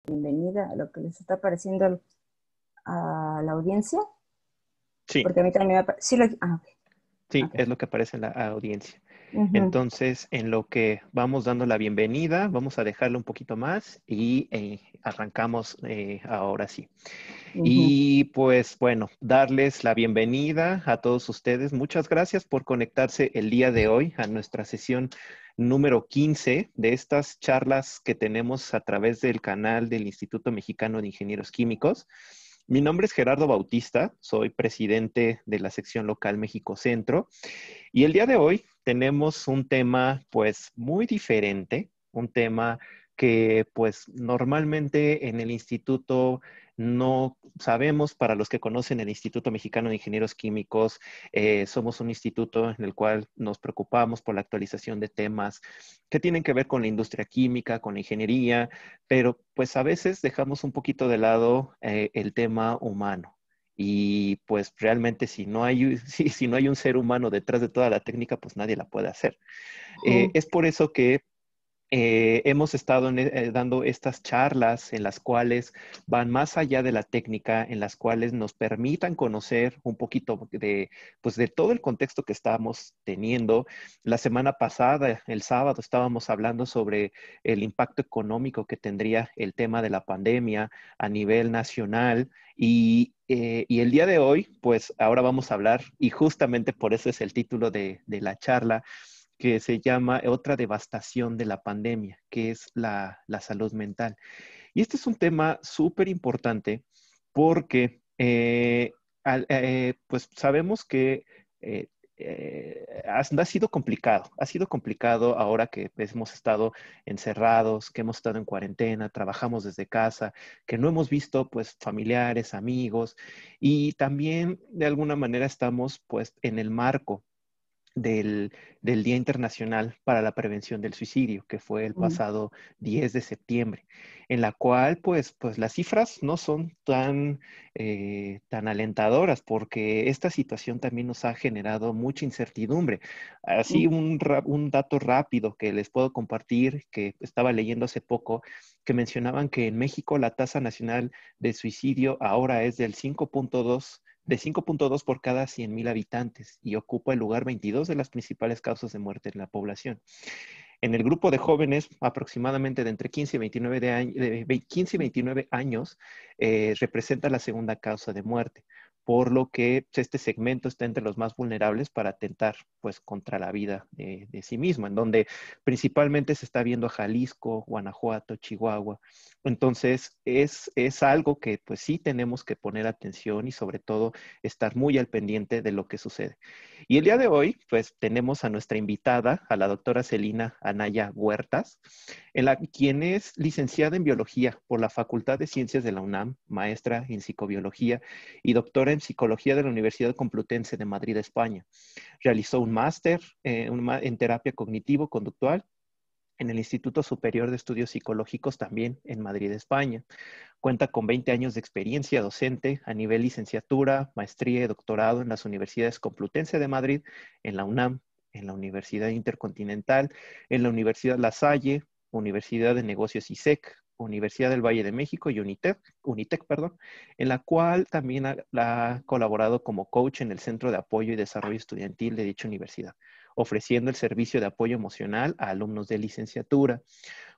bienvenida a lo que les está pareciendo a la audiencia, Sí, porque a mí también sí ok, sí, ok. es lo que aparece en la audiencia. Ujú, Entonces, en lo que vamos dando la bienvenida, vamos a dejarlo un poquito más y arrancamos ahora sí. ujú. Y pues bueno, darles la bienvenida a todos ustedes. Muchas gracias por conectarse el día de hoy a nuestra sesión número 15 de estas charlas que tenemos a través del canal del Instituto Mexicano de Ingenieros Químicos. Mi nombre es Gerardo Bautista, soy presidente de la sección local México Centro y el día de hoy tenemos un tema pues muy diferente, un tema que pues normalmente en el instituto no sabemos. Para los que conocen el Instituto Mexicano de Ingenieros Químicos, somos un instituto en el cual nos preocupamos por la actualización de temas que tienen que ver con la industria química, con la ingeniería, pero pues a veces dejamos un poquito de lado el tema humano. Y pues realmente si no hay un ser humano detrás de toda la técnica, pues nadie la puede hacer. Ujú. Es por eso que hemos estado dando estas charlas en las cuales van más allá de la técnica, en las cuales nos permitan conocer un poquito pues, de todo el contexto que estamos teniendo. La semana pasada, el sábado, estábamos hablando sobre el impacto económico que tendría el tema de la pandemia a nivel nacional. Y el día de hoy, pues ahora vamos a hablar, y justamente por eso es el título de la charla, que se llama Otra devastación de la pandemia, que es la salud mental. Y este es un tema súper importante porque pues sabemos que eh, ha sido complicado ahora que pues, hemos estado encerrados, que hemos estado en cuarentena, trabajamos desde casa, que no hemos visto pues familiares, amigos, y también de alguna manera estamos pues en el marco del, del Día Internacional para la Prevención del Suicidio, que fue el Mm. pasado 10 de septiembre, en la cual pues las cifras no son tan alentadoras, porque esta situación también nos ha generado mucha incertidumbre. Así Mm. un dato rápido que les puedo compartir, que estaba leyendo hace poco, que mencionaban que en México la tasa nacional de suicidio ahora es del 5.2 por cada 100,000 habitantes y ocupa el lugar 22 de las principales causas de muerte en la población. En el grupo de jóvenes, aproximadamente de entre 15 y 29, 15 y 29 años, representa la segunda causa de muerte, por lo que este segmento está entre los más vulnerables para atentar pues, contra la vida de sí mismo, en donde principalmente se está viendo a Jalisco, Guanajuato, Chihuahua. Entonces, es algo que pues sí tenemos que poner atención y sobre todo estar muy al pendiente de lo que sucede. Y el día de hoy, pues tenemos a nuestra invitada, a la doctora Celina Anaya Huertas, quien es licenciada en biología por la Facultad de Ciencias de la UNAM, maestra en psicobiología y doctora en psicología de la Universidad Complutense de Madrid, España. Realizó un máster en terapia cognitivo-conductual en el Instituto Superior de Estudios Psicológicos también en Madrid, España. Cuenta con 20 años de experiencia docente a nivel licenciatura, maestría y doctorado en las universidades Complutense de Madrid, en la UNAM, en la Universidad Intercontinental, en la Universidad La Salle, Universidad de Negocios ISEC, Universidad del Valle de México y UNITEC, perdón, en la cual también ha colaborado como coach en el Centro de Apoyo y Desarrollo Estudiantil de dicha universidad, ofreciendo el servicio de apoyo emocional a alumnos de licenciatura.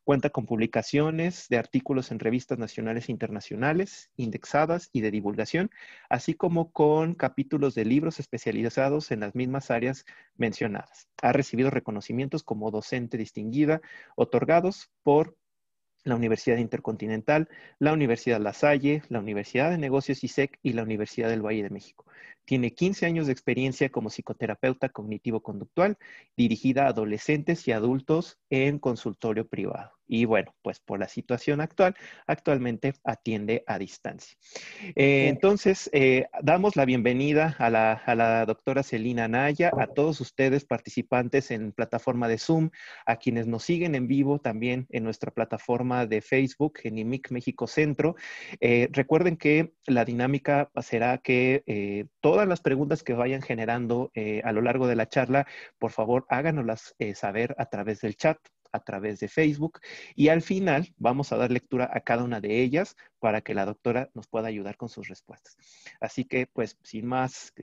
Cuenta con publicaciones de artículos en revistas nacionales e internacionales, indexadas y de divulgación, así como con capítulos de libros especializados en las mismas áreas mencionadas. Ha recibido reconocimientos como docente distinguida, otorgados por la Universidad Intercontinental, la Universidad La Salle, la Universidad de Negocios ISEC y la Universidad del Valle de México. Tiene 15 años de experiencia como psicoterapeuta cognitivo-conductual, dirigida a adolescentes y adultos en consultorio privado. Y bueno, pues por la situación actual, actualmente atiende a distancia. Entonces, damos la bienvenida a la doctora Celina Anaya, a todos ustedes participantes en plataforma de Zoom, a quienes nos siguen en vivo también en nuestra plataforma de Facebook, en IMIC México Centro. Recuerden que la dinámica será que todas las preguntas que vayan generando a lo largo de la charla, por favor, háganoslas saber a través del chat. a través de Facebook. Y al final vamos a dar lectura a cada una de ellas para que la doctora nos pueda ayudar con sus respuestas. Así que, pues, sin más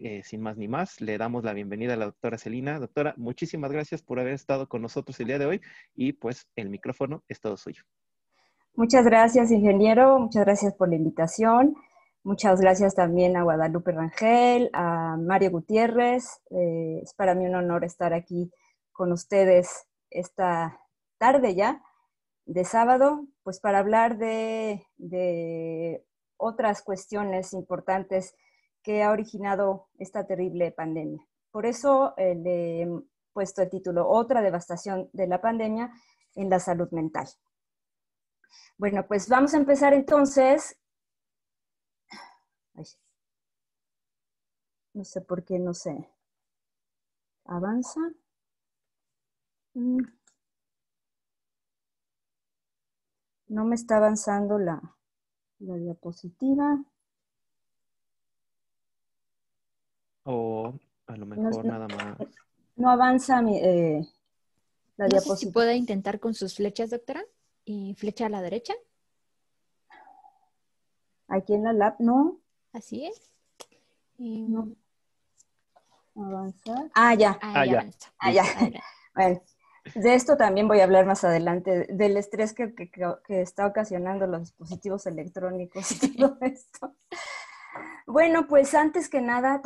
ni más, le damos la bienvenida a la doctora Celina. Doctora, muchísimas gracias por haber estado con nosotros el día de hoy y pues el micrófono es todo suyo. Muchas gracias, ingeniero. Muchas gracias por la invitación. Muchas gracias también a Guadalupe Rangel, a Mario Gutiérrez. Es para mí un honor estar aquí con ustedes esta tarde ya, de sábado, pues para hablar de otras cuestiones importantes que ha originado esta terrible pandemia. Por eso le he puesto el título Otra devastación de la pandemia en la salud mental. Bueno, pues vamos a empezar entonces. Ay, no sé por qué no se avanza. No me está avanzando la diapositiva. O a lo mejor nada más. No avanza la No sé si diapositiva. puede intentar con sus flechas, doctora. Y flecha a la derecha. Aquí en la lab, no. Así es. No. Avanzar. Ah, ya. Ahí ya. avanza. Ah, ya. Adelante. Bueno, de esto también voy a hablar más adelante, del estrés que está ocasionando los dispositivos electrónicos y todo esto. Bueno, pues antes que nada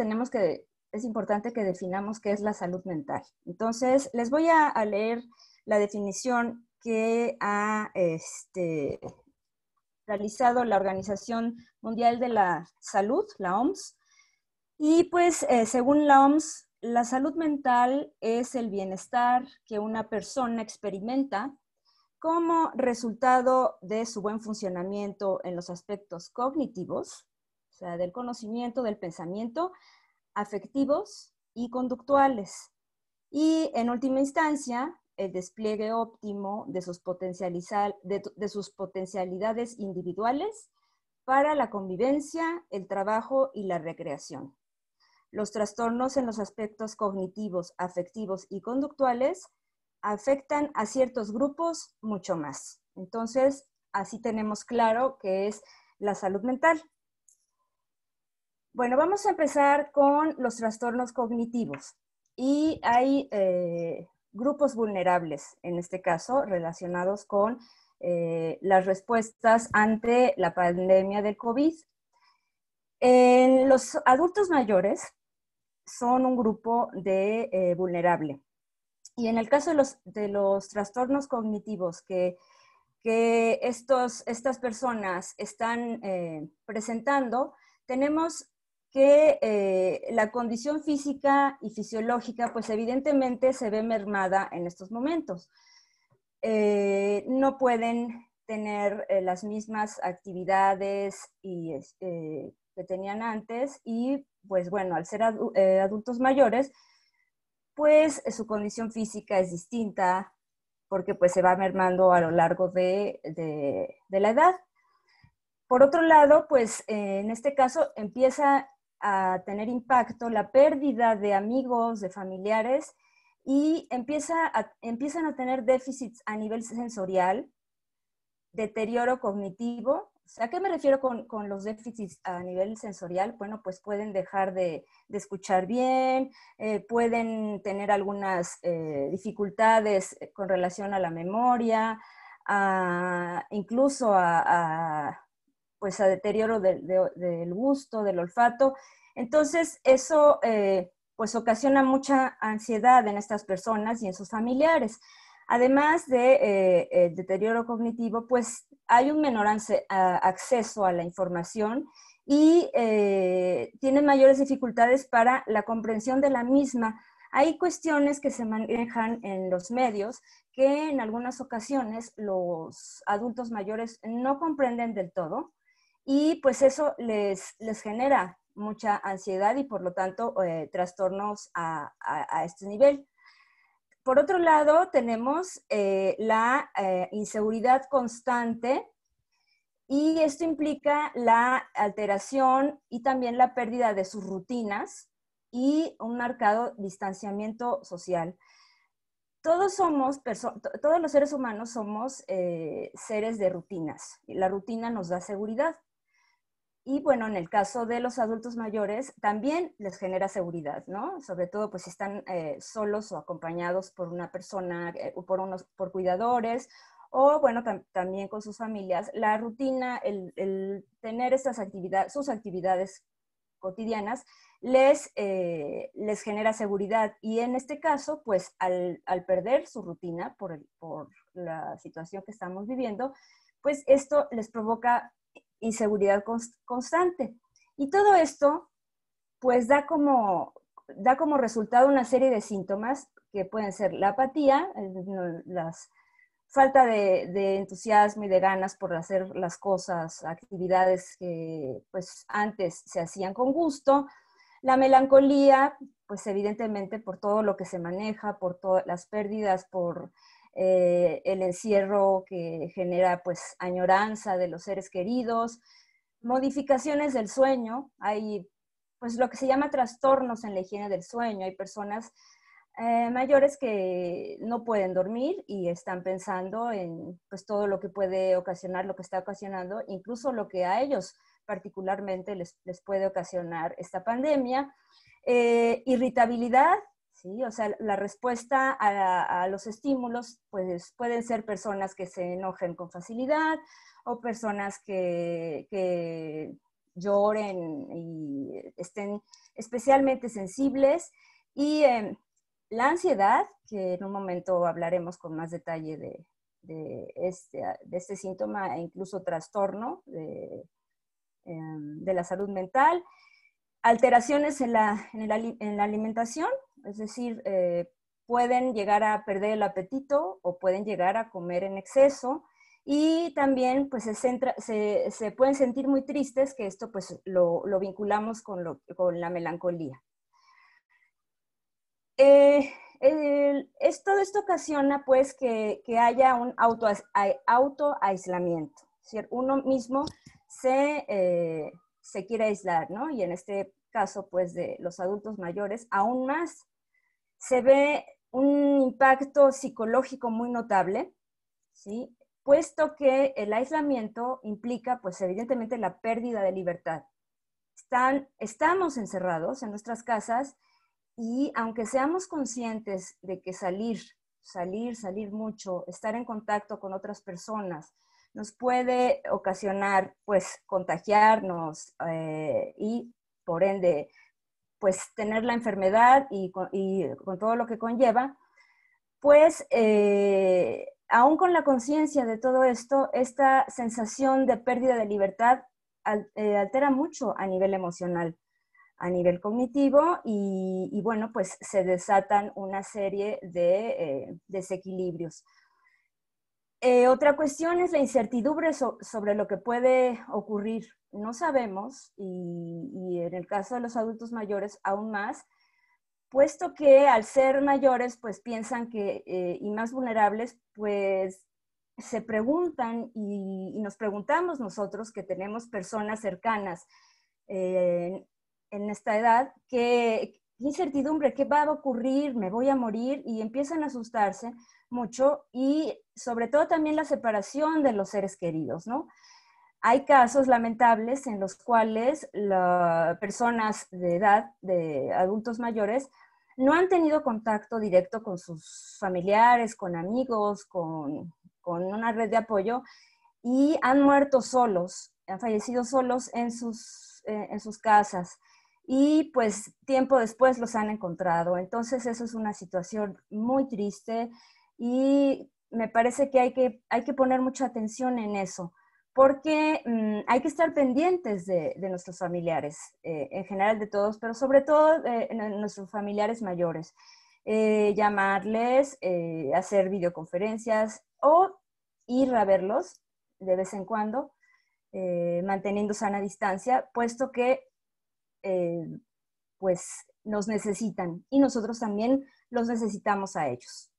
es importante que definamos qué es la salud mental. Entonces, les voy a leer la definición que ha realizado la Organización Mundial de la Salud, la OMS. Y pues, según la OMS, la salud mental es el bienestar que una persona experimenta como resultado de su buen funcionamiento en los aspectos cognitivos, o sea, del conocimiento, del pensamiento, afectivos y conductuales. Y en última instancia, el despliegue óptimo de sus potencialidades individuales para la convivencia, el trabajo y la recreación. Los trastornos en los aspectos cognitivos, afectivos y conductuales afectan a ciertos grupos mucho más. Entonces, así tenemos claro qué es la salud mental. Bueno, vamos a empezar con los trastornos cognitivos. Y hay grupos vulnerables, en este caso, relacionados con las respuestas ante la pandemia del COVID. En los adultos mayores son un grupo vulnerable. Y en el caso de los trastornos cognitivos que estas personas están presentando, tenemos que la condición física y fisiológica, pues evidentemente se ve mermada en estos momentos. No pueden tener las mismas actividades que tenían antes y, pues bueno, al ser adultos mayores, pues su condición física es distinta porque pues se va mermando a lo largo de la edad. Por otro lado, pues en este caso empieza a tener impacto la pérdida de amigos, de familiares, y empiezan a tener déficits a nivel sensorial, deterioro cognitivo. O sea, ¿a qué me refiero con los déficits a nivel sensorial? Bueno, pues pueden dejar de escuchar bien, pueden tener algunas dificultades con relación a la memoria, incluso pues a deterioro del gusto, del olfato. Entonces, eso pues ocasiona mucha ansiedad en estas personas y en sus familiares. Además de deterioro cognitivo, pues hay un menor acceso a la información y tienen mayores dificultades para la comprensión de la misma. Hay cuestiones que se manejan en los medios que en algunas ocasiones los adultos mayores no comprenden del todo y pues eso les genera mucha ansiedad y por lo tanto trastornos a este nivel. Por otro lado, tenemos la inseguridad constante y esto implica la alteración y también la pérdida de sus rutinas y un marcado distanciamiento social. todos los seres humanos somos seres de rutinas. Y la rutina nos da seguridad. Y bueno, en el caso de los adultos mayores, también les genera seguridad, ¿no? Sobre todo, pues, si están solos o acompañados por una persona, por cuidadores, o bueno, también con sus familias. La rutina, el tener sus actividades cotidianas, les genera seguridad. Y en este caso, pues, al perder su rutina por la situación que estamos viviendo, pues esto les provoca inseguridad constante. Y todo esto, pues, da como resultado una serie de síntomas que pueden ser la apatía, la falta de entusiasmo y de ganas por hacer las cosas, actividades que pues antes se hacían con gusto, la melancolía, pues evidentemente por todo lo que se maneja, por todas las pérdidas, por el encierro que genera pues añoranza de los seres queridos, modificaciones del sueño, hay pues lo que se llama trastornos en la higiene del sueño, hay personas mayores que no pueden dormir y están pensando en pues todo lo que puede ocasionar, lo que está ocasionando, incluso lo que a ellos particularmente les puede ocasionar esta pandemia. Irritabilidad, ¿sí? O sea, la respuesta a los estímulos, pues pueden ser personas que se enojen con facilidad o personas que lloren y estén especialmente sensibles. Y la ansiedad, que en un momento hablaremos con más detalle de este síntoma e incluso trastorno de la salud mental. Alteraciones en la alimentación, es decir, pueden llegar a perder el apetito o pueden llegar a comer en exceso. Y también pues se pueden sentir muy tristes, que esto pues lo vinculamos con la melancolía. Todo esto ocasiona pues que haya un autoaislamiento, ¿cierto? Uno mismo se quiere aislar, ¿no? Y en este caso pues de los adultos mayores aún más se ve un impacto psicológico muy notable, ¿sí? Puesto que el aislamiento implica pues evidentemente la pérdida de libertad. Estamos encerrados en nuestras casas. Y aunque seamos conscientes de que salir mucho, estar en contacto con otras personas, nos puede ocasionar, pues, contagiarnos y, por ende, pues, tener la enfermedad y con todo lo que conlleva, pues, aún con la conciencia de todo esto, esta sensación de pérdida de libertad altera mucho a nivel emocional, a nivel cognitivo y bueno, pues se desatan una serie de desequilibrios. Otra cuestión es la incertidumbre sobre lo que puede ocurrir. No sabemos, y en el caso de los adultos mayores aún más, puesto que al ser mayores, pues piensan que, y más vulnerables, pues se preguntan y nos preguntamos nosotros que tenemos personas cercanas en esta edad, qué incertidumbre, qué va a ocurrir, me voy a morir, y empiezan a asustarse mucho, y sobre todo también la separación de los seres queridos, ¿no? Hay casos lamentables en los cuales las personas de edad, de adultos mayores, no han tenido contacto directo con sus familiares, con amigos, con una red de apoyo, y han muerto solos, han fallecido solos en sus casas. Y pues tiempo después los han encontrado. Entonces eso es una situación muy triste y me parece que hay que poner mucha atención en eso, porque hay que estar pendientes de nuestros familiares, en general de todos, pero sobre todo de nuestros familiares mayores. Llamarles, hacer videoconferencias o ir a verlos de vez en cuando, manteniendo sana distancia, puesto que pues nos necesitan y nosotros también los necesitamos a ellos.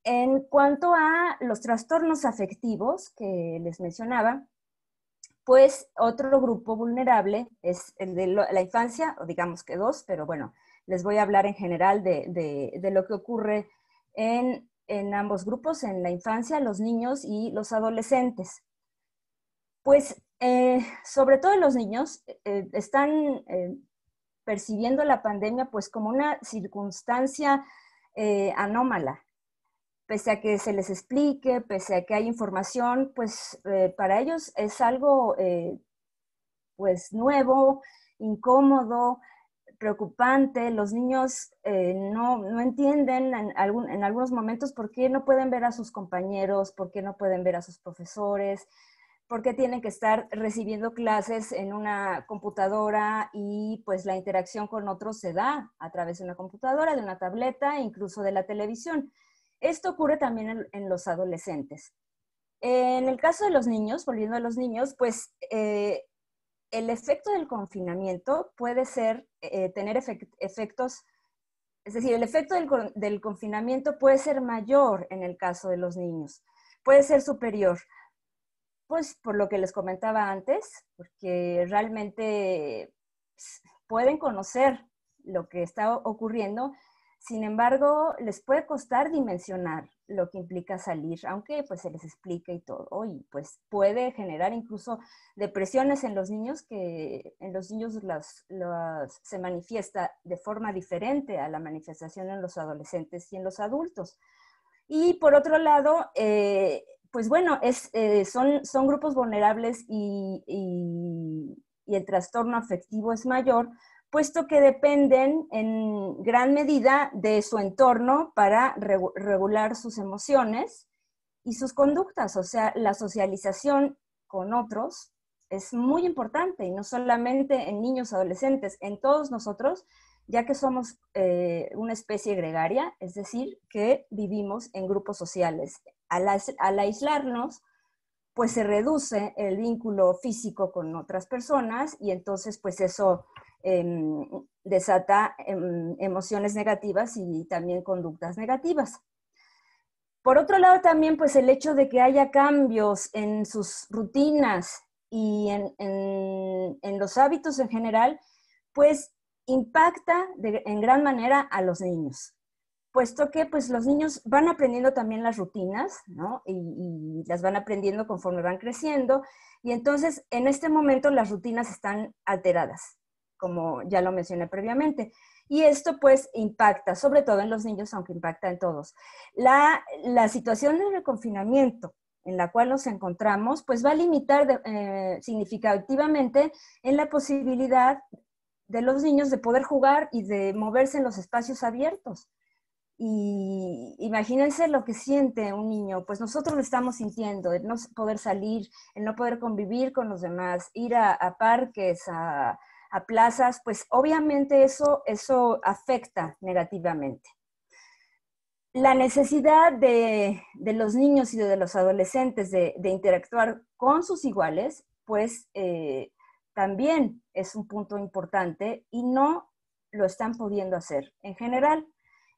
En cuanto a los trastornos afectivos que les mencionaba, pues otro grupo vulnerable es el de la infancia, o digamos que dos, pero bueno, les voy a hablar en general de lo que ocurre en ambos grupos, en la infancia, los niños y los adolescentes. Pues sobre todo los niños están percibiendo la pandemia pues como una circunstancia anómala. Pese a que se les explique, pese a que hay información, pues para ellos es algo pues nuevo, incómodo, preocupante. Los niños no entienden en algunos momentos por qué no pueden ver a sus compañeros, por qué no pueden ver a sus profesores, por qué tienen que estar recibiendo clases en una computadora y pues la interacción con otros se da a través de una computadora, de una tableta, incluso de la televisión. Esto ocurre también en los adolescentes. En el caso de los niños, volviendo a los niños, pues el efecto del confinamiento puede ser, tener efectos, es decir, el efecto del confinamiento puede ser mayor en el caso de los niños, puede ser superior, pues por lo que les comentaba antes, porque realmente pueden conocer lo que está ocurriendo. Sin embargo, les puede costar dimensionar lo que implica salir, aunque pues se les explique y todo, y pues puede generar incluso depresiones en los niños, que en los niños se manifiesta de forma diferente a la manifestación en los adolescentes y en los adultos. Y por otro lado, pues bueno, son grupos vulnerables y el trastorno afectivo es mayor, puesto que dependen en gran medida de su entorno para regular sus emociones y sus conductas. O sea, la socialización con otros es muy importante, y no solamente en niños, adolescentes, en todos nosotros, ya que somos una especie gregaria, es decir, que vivimos en grupos sociales. Al aislarnos, pues se reduce el vínculo físico con otras personas, y entonces pues eso desata emociones negativas y también conductas negativas. Por otro lado también pues el hecho de que haya cambios en sus rutinas y en los hábitos en general, pues impacta en gran manera a los niños, puesto que pues los niños van aprendiendo también las rutinas, ¿no? Y las van aprendiendo conforme van creciendo, y entonces en este momento las rutinas están alteradas, como ya lo mencioné previamente. Y esto pues impacta, sobre todo en los niños, aunque impacta en todos. La situación de confinamiento en la cual nos encontramos, pues va a limitar significativamente en la posibilidad de los niños de poder jugar y de moverse en los espacios abiertos. Y imagínense lo que siente un niño, pues nosotros lo estamos sintiendo, el no poder salir, el no poder convivir con los demás, ir a parques, a plazas, pues obviamente eso afecta negativamente. La necesidad de los niños y de los adolescentes de interactuar con sus iguales, pues también es un punto importante, y no lo están pudiendo hacer en general.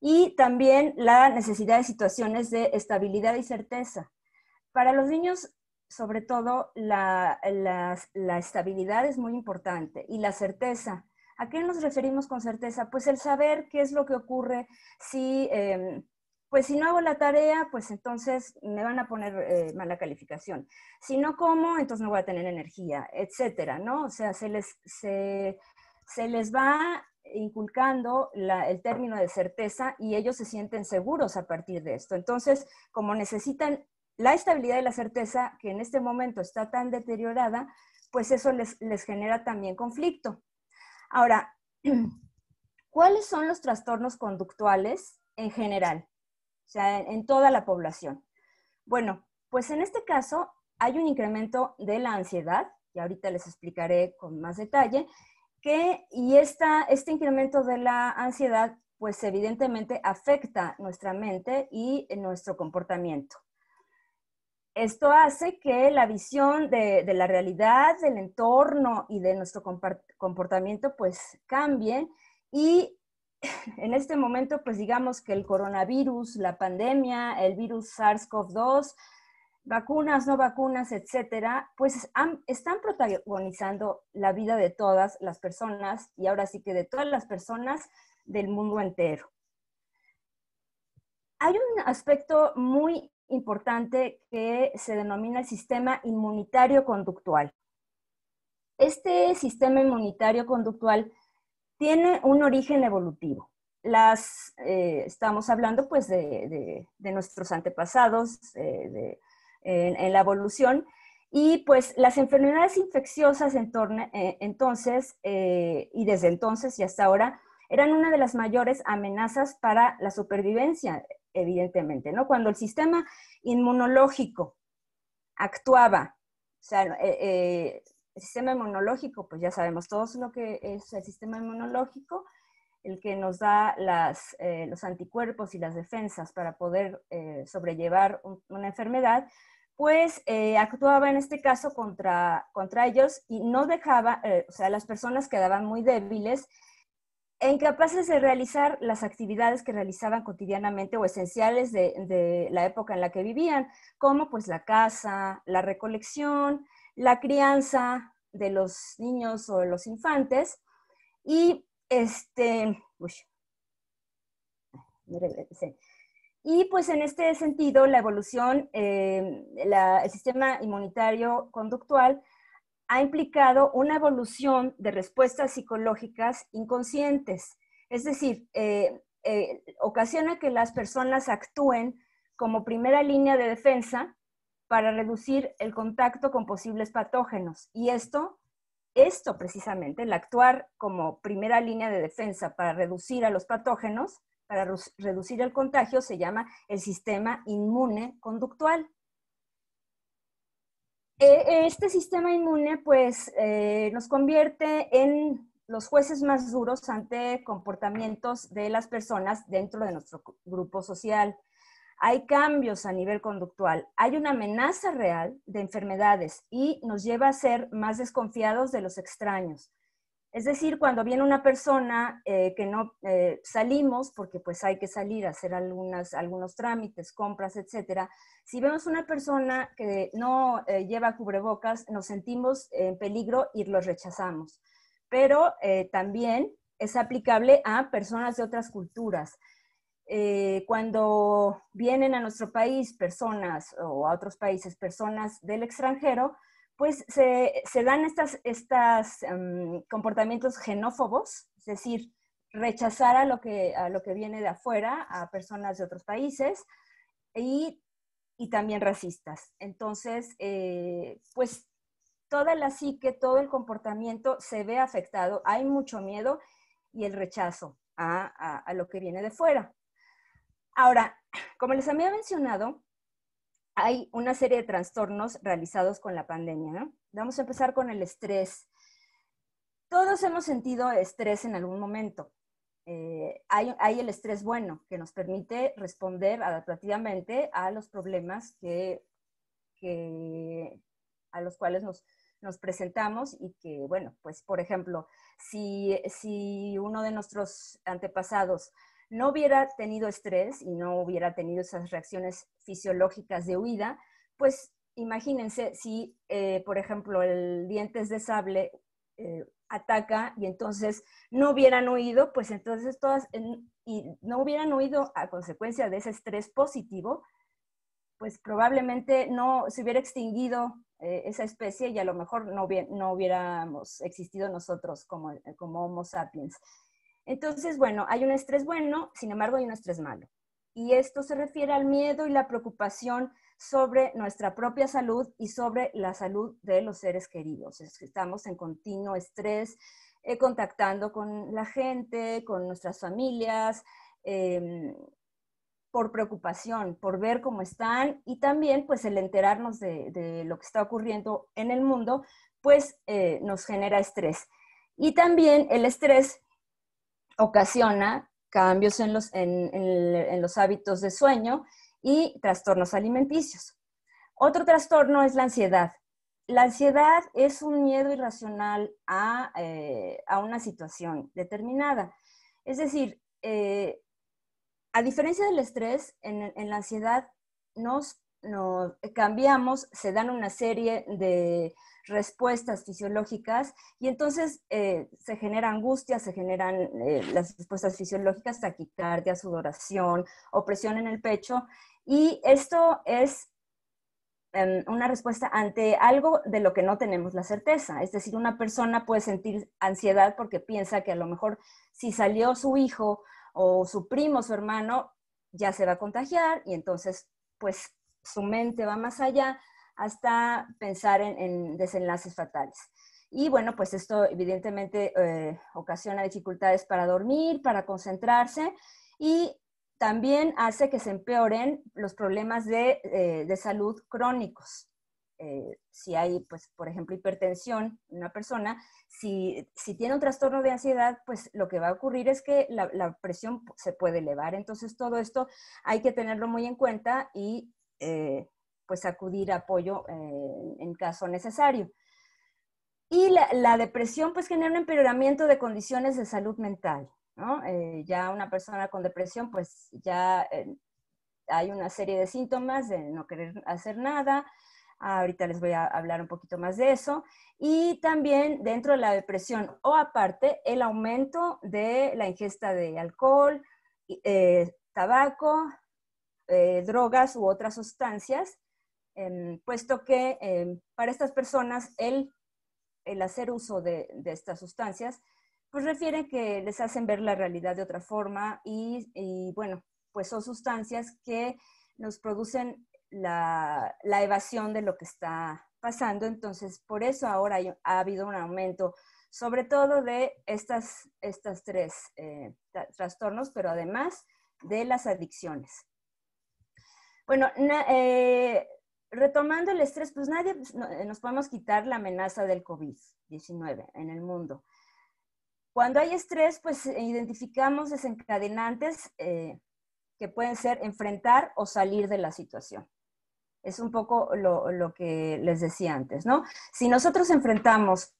Y también la necesidad de situaciones de estabilidad y certeza. Para los niños, sobre todo, la estabilidad es muy importante, y la certeza. ¿A qué nos referimos con certeza? Pues el saber qué es lo que ocurre si, pues si no hago la tarea, pues entonces me van a poner mala calificación. Si no como, entonces no voy a tener energía, etcétera, ¿no? O sea, se les va inculcando el término de certeza, y ellos se sienten seguros a partir de esto. Entonces, como necesitan la estabilidad y la certeza, que en este momento está tan deteriorada, pues eso les genera también conflicto. Ahora, ¿cuáles son los trastornos conductuales en general? O sea, en toda la población. Bueno, pues en este caso hay un incremento de la ansiedad, y ahorita les explicaré con más detalle, y este incremento de la ansiedad, pues evidentemente afecta nuestra mente y nuestro comportamiento. Esto hace que la visión de la realidad, del entorno y de nuestro comportamiento pues cambie, y en este momento pues digamos que el coronavirus, la pandemia, el virus SARS-CoV-2, vacunas, no vacunas, etcétera, pues están protagonizando la vida de todas las personas, y ahora sí que de todas las personas del mundo entero. Hay un aspecto muy importante que se denomina el sistema inmunitario conductual. Este sistema inmunitario conductual tiene un origen evolutivo. Estamos hablando pues de nuestros antepasados en la evolución, y pues las enfermedades infecciosas entonces y desde entonces y hasta ahora eran una de las mayores amenazas para la supervivencia, evidentemente, ¿no? Cuando el sistema inmunológico actuaba, o sea, el sistema inmunológico, pues ya sabemos todos lo que es el sistema inmunológico, el que nos da los anticuerpos y las defensas para poder sobrellevar una enfermedad, pues actuaba en este caso contra ellos y no dejaba, o sea, las personas quedaban muy débiles e incapaces de realizar las actividades que realizaban cotidianamente o esenciales de la época en la que vivían, como pues la caza, la recolección, la crianza de los niños o de los infantes. Y y pues en este sentido, la evolución, el sistema inmunitario conductual ha implicado una evolución de respuestas psicológicas inconscientes. Es decir, ocasiona que las personas actúen como primera línea de defensa para reducir el contacto con posibles patógenos. Y esto precisamente, el actuar como primera línea de defensa para reducir a los patógenos, para reducir el contagio, se llama el sistema inmune conductual. Este sistema inmune pues nos convierte en los jueces más duros ante comportamientos de las personas dentro de nuestro grupo social. Hay cambios a nivel conductual, hay una amenaza real de enfermedades y nos lleva a ser más desconfiados de los extraños. Es decir, cuando viene una persona que no salimos, porque pues hay que salir a hacer algunos trámites, compras, etcétera. Si vemos una persona que no lleva cubrebocas, nos sentimos en peligro y los rechazamos. Pero también es aplicable a personas de otras culturas. Cuando vienen a nuestro país personas o a otros países personas del extranjero, pues se dan estos comportamientos xenófobos, es decir, rechazar a lo que viene de afuera, a personas de otros países, y también racistas. Entonces, pues toda la psique, todo el comportamiento se ve afectado, hay mucho miedo y el rechazo a lo que viene de fuera. Ahora, como les había mencionado, hay una serie de trastornos realizados con la pandemia, ¿no? Vamos a empezar con el estrés. Todos hemos sentido estrés en algún momento. Hay el estrés bueno, que nos permite responder adaptativamente a los problemas a los cuales nos presentamos y que, bueno, pues, por ejemplo, si uno de nuestros antepasados no hubiera tenido estrés y no hubiera tenido esas reacciones fisiológicas de huida, pues imagínense si, por ejemplo, el dientes de sable ataca y entonces no hubieran huido, pues entonces y no hubieran huido a consecuencia de ese estrés positivo, pues probablemente no se hubiera extinguido esa especie y a lo mejor no hubiéramos existido nosotros como Homo sapiens. Entonces, bueno, hay un estrés bueno, sin embargo hay un estrés malo. Y esto se refiere al miedo y la preocupación sobre nuestra propia salud y sobre la salud de los seres queridos. Estamos en continuo estrés, contactando con la gente, con nuestras familias, por preocupación, por ver cómo están y también pues el enterarnos de lo que está ocurriendo en el mundo, pues nos genera estrés. Y también el estrés ocasiona cambios en los hábitos de sueño y trastornos alimenticios. Otro trastorno es la ansiedad. La ansiedad es un miedo irracional a una situación determinada. Es decir, a diferencia del estrés, en la ansiedad nos cambiamos, se dan una serie de respuestas fisiológicas y entonces se genera angustia, se generan las respuestas fisiológicas, taquicardia, sudoración, opresión en el pecho, y esto es una respuesta ante algo de lo que no tenemos la certeza. Es decir, una persona puede sentir ansiedad porque piensa que a lo mejor si salió su hijo o su primo, su hermano, ya se va a contagiar y entonces pues su mente va más allá hasta pensar en desenlaces fatales. Y bueno, pues esto evidentemente ocasiona dificultades para dormir, para concentrarse y también hace que se empeoren los problemas de salud crónicos. Si hay, pues, por ejemplo, hipertensión en una persona, si tiene un trastorno de ansiedad, pues lo que va a ocurrir es que la presión se puede elevar. Entonces, todo esto hay que tenerlo muy en cuenta y pues acudir a apoyo en caso necesario. Y la depresión pues genera un empeoramiento de condiciones de salud mental, ¿no? Ya una persona con depresión pues ya hay una serie de síntomas de no querer hacer nada. Ahorita les voy a hablar un poquito más de eso. Y también dentro de la depresión o aparte el aumento de la ingesta de alcohol, tabaco, drogas u otras sustancias, puesto que para estas personas el hacer uso de estas sustancias, pues refiere que les hacen ver la realidad de otra forma y bueno, pues son sustancias que nos producen la evasión de lo que está pasando. Entonces, por eso ahora ha habido un aumento, sobre todo de estas tres trastornos, pero además de las adicciones. Bueno, retomando el estrés, pues nadie nos podemos quitar la amenaza del COVID-19 en el mundo. Cuando hay estrés, pues identificamos desencadenantes que pueden ser enfrentar o salir de la situación. Es un poco lo que les decía antes, ¿no? Si nosotros enfrentamos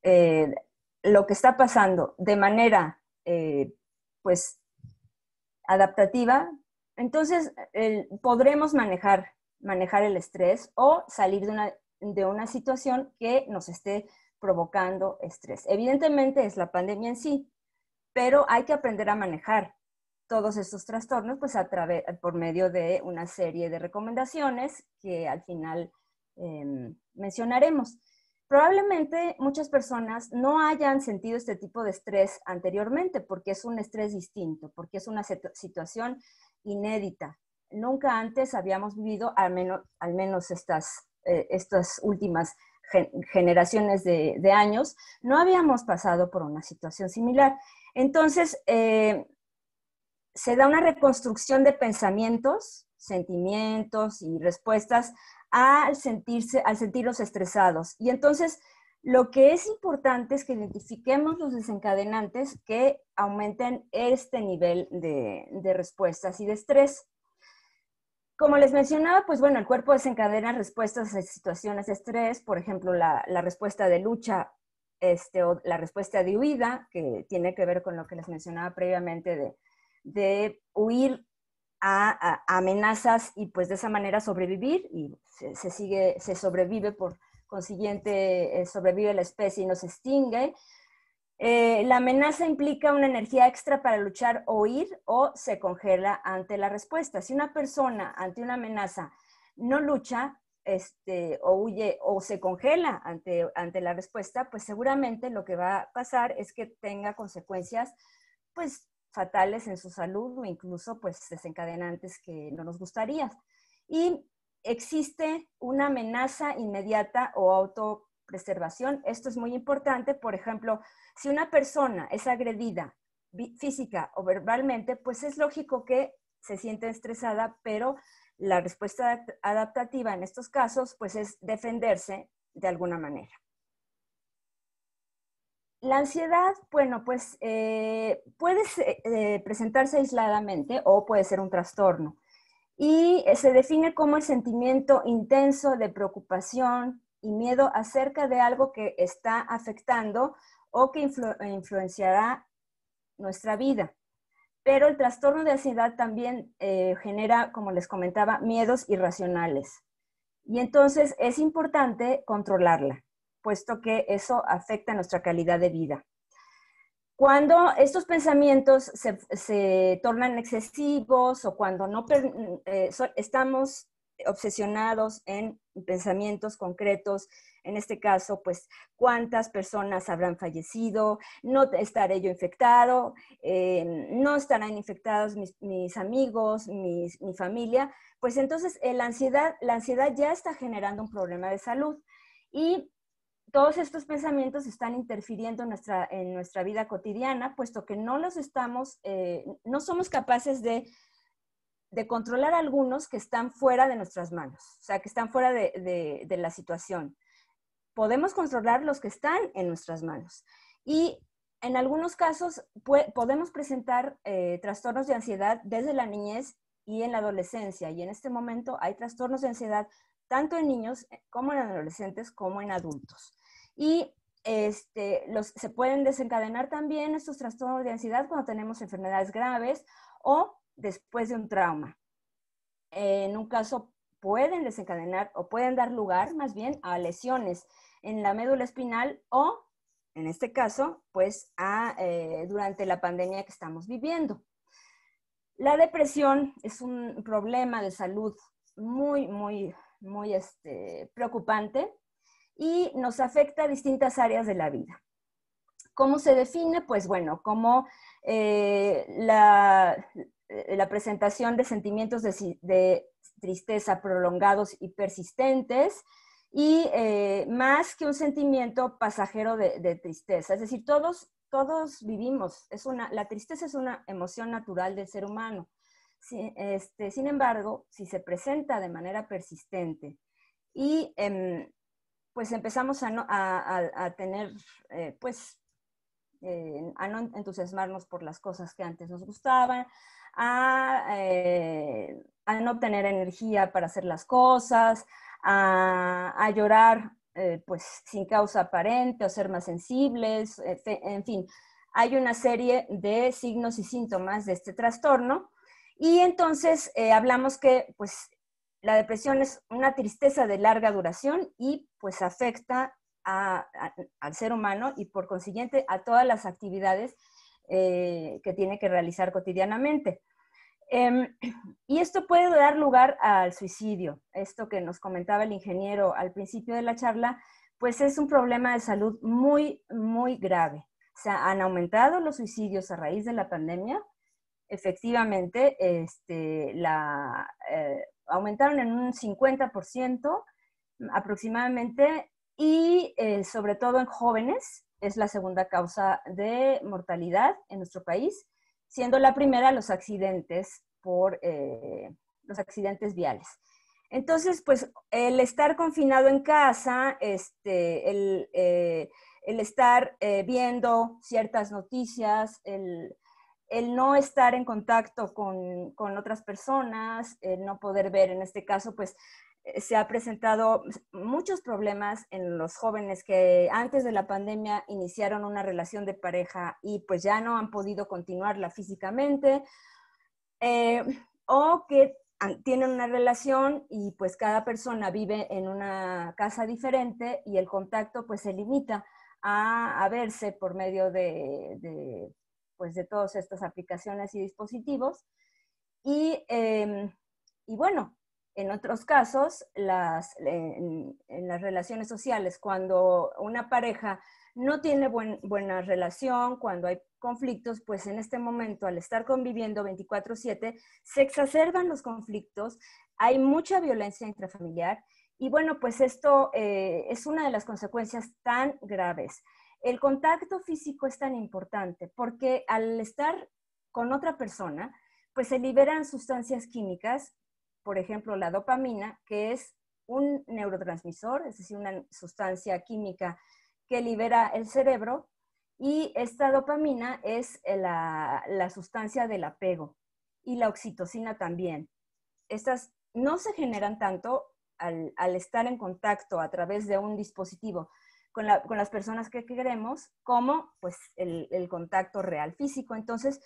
lo que está pasando de manera, pues, adaptativa, entonces podremos manejar el estrés o salir de una situación que nos esté provocando estrés. Evidentemente es la pandemia en sí, pero hay que aprender a manejar todos estos trastornos pues por medio de una serie de recomendaciones que al final mencionaremos. Probablemente muchas personas no hayan sentido este tipo de estrés anteriormente porque es un estrés distinto, porque es una situación inédita. Nunca antes habíamos vivido, al menos estas últimas generaciones de años, no habíamos pasado por una situación similar. Entonces, se da una reconstrucción de pensamientos, sentimientos y respuestas al sentirlos estresados. Y entonces, lo que es importante es que identifiquemos los desencadenantes que aumenten este nivel de respuestas y de estrés. Como les mencionaba, pues bueno, el cuerpo desencadena respuestas a situaciones de estrés, por ejemplo, la respuesta de lucha o la respuesta de huida, que tiene que ver con lo que les mencionaba previamente de huir a amenazas y pues de esa manera sobrevivir y se sobrevive, por consiguiente sobrevive la especie y no se extingue. La amenaza implica una energía extra para luchar o huir o se congela ante la respuesta. Si una persona ante una amenaza no lucha o huye o se congela ante la respuesta, pues seguramente lo que va a pasar es que tenga consecuencias pues fatales en su salud o incluso pues desencadenantes que no nos gustaría. Y existe una amenaza inmediata o autopreservación. Esto es muy importante. Por ejemplo, si una persona es agredida física o verbalmente, pues es lógico que se siente estresada, pero la respuesta adaptativa en estos casos pues es defenderse de alguna manera. La ansiedad, bueno, pues puede presentarse aisladamente o puede ser un trastorno. Y se define como el sentimiento intenso de preocupación y miedo acerca de algo que está afectando o que influenciará nuestra vida. Pero el trastorno de ansiedad también genera, como les comentaba, miedos irracionales. Y entonces es importante controlarla. puesto que eso afecta nuestra calidad de vida. Cuando estos pensamientos se tornan excesivos o cuando no estamos obsesionados en pensamientos concretos, en este caso, pues, ¿cuántas personas habrán fallecido? ¿No estaré yo infectado? ¿No estarán infectados mis amigos, mi familia? Pues entonces la ansiedad ya está generando un problema de salud. Y todos estos pensamientos están interfiriendo en nuestra vida cotidiana, puesto que no somos capaces de controlar algunos que están fuera de nuestras manos, o sea, que están fuera de la situación. Podemos controlar los que están en nuestras manos. Y en algunos casos podemos presentar trastornos de ansiedad desde la niñez y en la adolescencia. Y en este momento hay trastornos de ansiedad tanto en niños como en adolescentes como en adultos. Y se pueden desencadenar también estos trastornos de ansiedad cuando tenemos enfermedades graves o después de un trauma. En un caso pueden desencadenar o pueden dar lugar más bien a lesiones en la médula espinal o, en este caso, pues durante la pandemia que estamos viviendo. La depresión es un problema de salud muy, muy, muy preocupante y nos afecta a distintas áreas de la vida. ¿Cómo se define? Pues bueno, como la presentación de sentimientos de tristeza prolongados y persistentes, y más que un sentimiento pasajero de tristeza. Es decir, todos vivimos, la tristeza es una emoción natural del ser humano. Sin embargo, si se presenta de manera persistente y pues empezamos a tener, a no entusiasmarnos por las cosas que antes nos gustaban, a no tener energía para hacer las cosas, a llorar pues sin causa aparente o ser más sensibles, en fin, hay una serie de signos y síntomas de este trastorno. Y entonces hablamos que pues la depresión es una tristeza de larga duración y pues afecta al ser humano y por consiguiente a todas las actividades que tiene que realizar cotidianamente. Y esto puede dar lugar al suicidio. Esto que nos comentaba el ingeniero al principio de la charla, pues es un problema de salud muy, muy grave. O sea, han aumentado los suicidios a raíz de la pandemia. Efectivamente, aumentaron en un 50% aproximadamente, y sobre todo en jóvenes, es la segunda causa de mortalidad en nuestro país, siendo la primera los accidentes los accidentes viales. Entonces, pues el estar confinado en casa, el estar viendo ciertas noticias, el no estar en contacto con otras personas, el no poder ver, en este caso, pues se ha presentado muchos problemas en los jóvenes que antes de la pandemia iniciaron una relación de pareja y pues ya no han podido continuarla físicamente, o que tienen una relación y pues cada persona vive en una casa diferente y el contacto pues se limita a verse por medio de todas estas aplicaciones y dispositivos. Y bueno, en otros casos, en las relaciones sociales, cuando una pareja no tiene buena relación, cuando hay conflictos, pues en este momento, al estar conviviendo 24/7, se exacerban los conflictos, hay mucha violencia intrafamiliar, y bueno, pues esto es una de las consecuencias tan graves. El contacto físico es tan importante porque al estar con otra persona, pues se liberan sustancias químicas, por ejemplo, la dopamina, que es un neurotransmisor, es decir, una sustancia química que libera el cerebro, y esta dopamina es la sustancia del apego, y la oxitocina también. Estas no se generan tanto al estar en contacto a través de un dispositivo con las personas que queremos, como pues el contacto real físico. Entonces,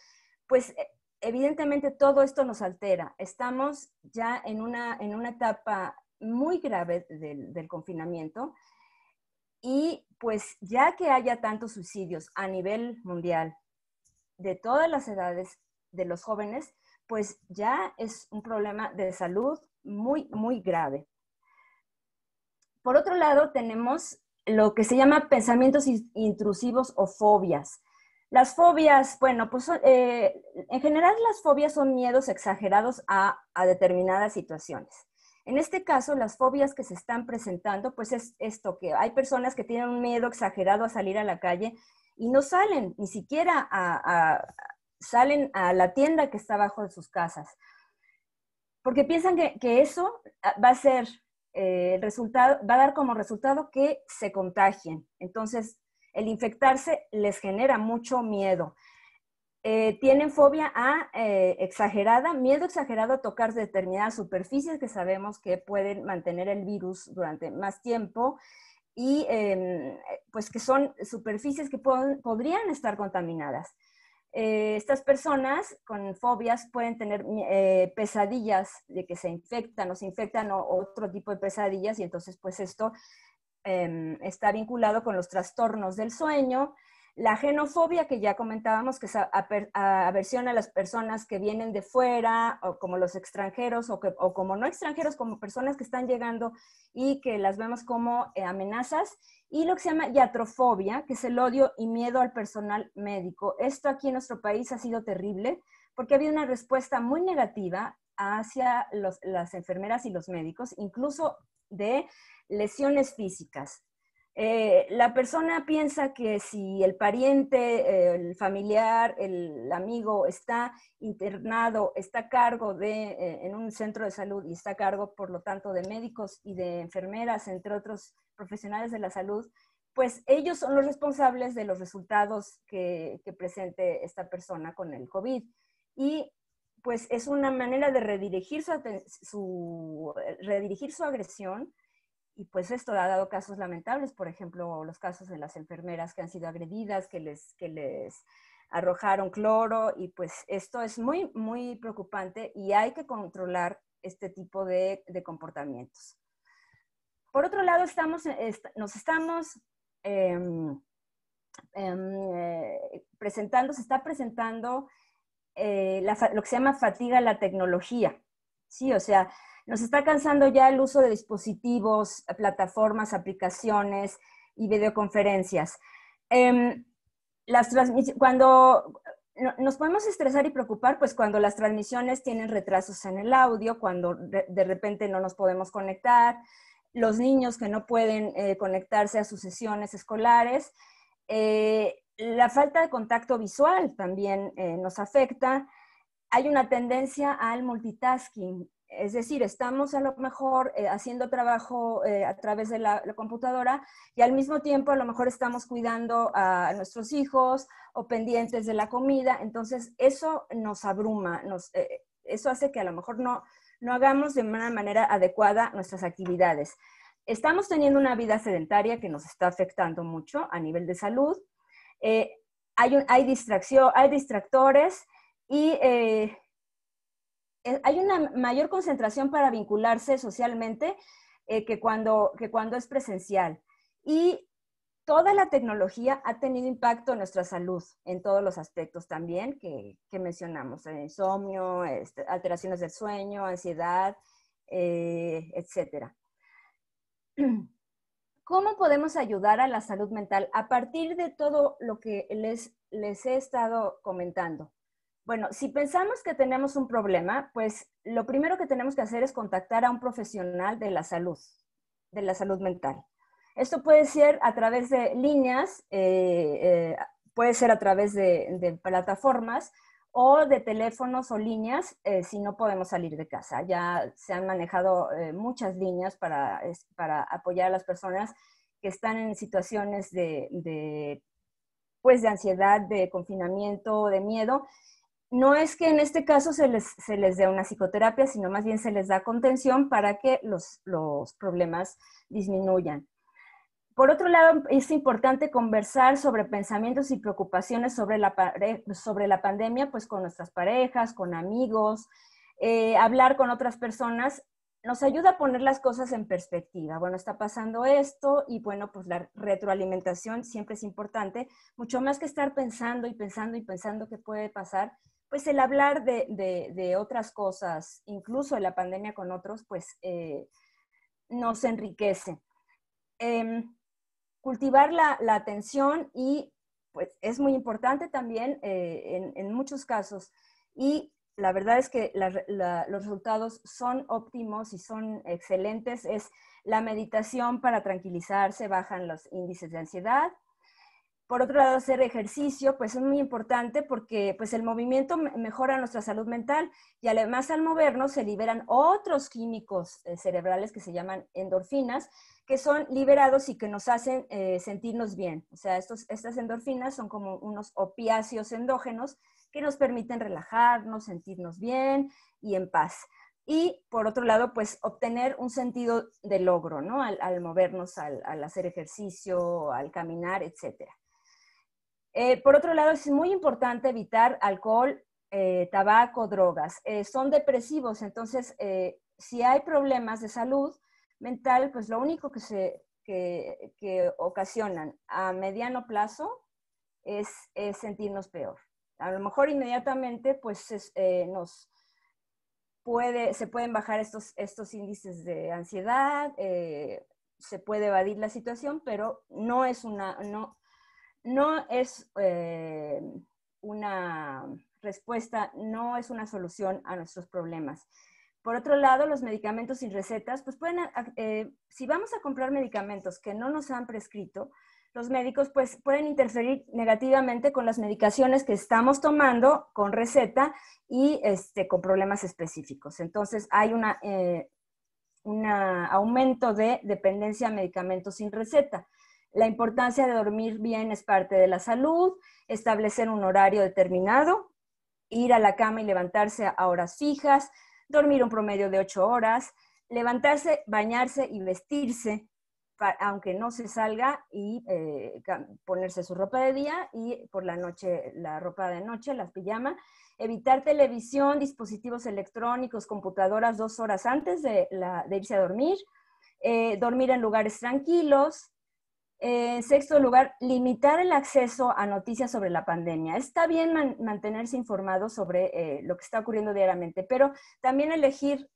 pues evidentemente todo esto nos altera. Estamos ya en una etapa muy grave del confinamiento, Y pues ya que haya tantos suicidios a nivel mundial, de todas las edades de los jóvenes, pues ya es un problema de salud muy, muy grave. Por otro lado, tenemos lo que se llama pensamientos intrusivos o fobias. Las fobias, bueno, pues en general las fobias son miedos exagerados a determinadas situaciones. En este caso, las fobias que se están presentando, pues es esto, que hay personas que tienen un miedo exagerado a salir a la calle y no salen, ni siquiera salen a la tienda que está abajo de sus casas, porque piensan que eso va a ser el resultado, va a dar como resultado que se contagien. Entonces, el infectarse les genera mucho miedo. Tienen fobia exagerada, miedo exagerado a tocar determinadas superficies que sabemos que pueden mantener el virus durante más tiempo y pues que son superficies que podrían estar contaminadas. Estas personas con fobias pueden tener pesadillas de que se infectan o otro tipo de pesadillas, y entonces pues esto está vinculado con los trastornos del sueño. La genofobia, que ya comentábamos, que es aversión a las personas que vienen de fuera, o como los extranjeros, o como no extranjeros, como personas que están llegando y que las vemos como amenazas. Y lo que se llama iatrofobia, que es el odio y miedo al personal médico. Esto aquí en nuestro país ha sido terrible, porque ha habido una respuesta muy negativa hacia las enfermeras y los médicos, incluso de lesiones físicas. La persona piensa que si el pariente, el familiar, el amigo está internado, está a cargo en un centro de salud y está a cargo, por lo tanto, de médicos y de enfermeras, entre otros profesionales de la salud, pues ellos son los responsables de los resultados que presente esta persona con el COVID. Y pues es una manera de redirigir su agresión. Y pues esto ha dado casos lamentables, por ejemplo, los casos de las enfermeras que han sido agredidas, que les arrojaron cloro, y pues esto es muy, muy preocupante y hay que controlar este tipo de comportamientos. Por otro lado, nos estamos se está presentando lo que se llama fatiga a la tecnología. Sí, o sea, nos está cansando ya el uso de dispositivos, plataformas, aplicaciones y videoconferencias. Cuando nos podemos estresar y preocupar, pues cuando las transmisiones tienen retrasos en el audio, cuando de repente no nos podemos conectar, los niños que no pueden conectarse a sus sesiones escolares, la falta de contacto visual también nos afecta. Hay una tendencia al multitasking, es decir, estamos a lo mejor haciendo trabajo a través de la computadora y al mismo tiempo a lo mejor estamos cuidando a nuestros hijos o pendientes de la comida. Entonces eso nos abruma, eso hace que a lo mejor no hagamos de una manera adecuada nuestras actividades. Estamos teniendo una vida sedentaria que nos está afectando mucho a nivel de salud. Hay distractores y hay una mayor concentración para vincularse socialmente que cuando es presencial. Y toda la tecnología ha tenido impacto en nuestra salud, en todos los aspectos también que mencionamos: insomnio, alteraciones del sueño, ansiedad, etcétera. ¿Cómo podemos ayudar a la salud mental a partir de todo lo que les he estado comentando? Bueno, si pensamos que tenemos un problema, pues lo primero que tenemos que hacer es contactar a un profesional de la salud mental. Esto puede ser a través de líneas, puede ser a través de plataformas o de teléfonos o líneas si no podemos salir de casa. Ya se han manejado muchas líneas para apoyar a las personas que están en situaciones de ansiedad, de confinamiento, de miedo. No es que en este caso se les dé una psicoterapia, sino más bien se les da contención para que los problemas disminuyan. Por otro lado, es importante conversar sobre pensamientos y preocupaciones sobre la pandemia, pues con nuestras parejas, con amigos, hablar con otras personas nos ayuda a poner las cosas en perspectiva. Bueno, está pasando esto y bueno, pues la retroalimentación siempre es importante, mucho más que estar pensando y pensando y pensando qué puede pasar, pues el hablar de otras cosas, incluso de la pandemia con otros, pues nos enriquece. Cultivar la atención y pues es muy importante también en muchos casos. Y la verdad es que los resultados son óptimos y son excelentes. Es la meditación para tranquilizarse, bajan los índices de ansiedad. Por otro lado, hacer ejercicio, pues es muy importante porque pues el movimiento mejora nuestra salud mental y además al movernos se liberan otros químicos cerebrales que se llaman endorfinas, que son liberados y que nos hacen sentirnos bien. O sea, estas endorfinas son como unos opiáceos endógenos que nos permiten relajarnos, sentirnos bien y en paz. Y por otro lado, pues obtener un sentido de logro, ¿no? Al movernos, al hacer ejercicio, al caminar, etcétera. Por otro lado, es muy importante evitar alcohol, tabaco, drogas. Son depresivos, entonces, si hay problemas de salud mental, pues lo único que ocasionan a mediano plazo es sentirnos peor. A lo mejor inmediatamente, pues, se pueden bajar estos índices de ansiedad, se puede evadir la situación, pero no es una respuesta, no es una solución a nuestros problemas. Por otro lado, los medicamentos sin recetas, pues si vamos a comprar medicamentos que no nos han prescrito, los médicos pues pueden interferir negativamente con las medicaciones que estamos tomando con receta y con problemas específicos. Entonces, hay un aumento de dependencia a medicamentos sin receta. La importancia de dormir bien es parte de la salud, establecer un horario determinado, ir a la cama y levantarse a horas fijas, dormir un promedio de 8 horas, levantarse, bañarse y vestirse, aunque no se salga, y ponerse su ropa de día y por la noche la ropa de noche, las pijamas. Evitar televisión, dispositivos electrónicos, computadoras 2 horas antes de irse a dormir. Dormir en lugares tranquilos. En sexto lugar, limitar el acceso a noticias sobre la pandemia. Está bien mantenerse informado sobre lo que está ocurriendo diariamente, pero también elegir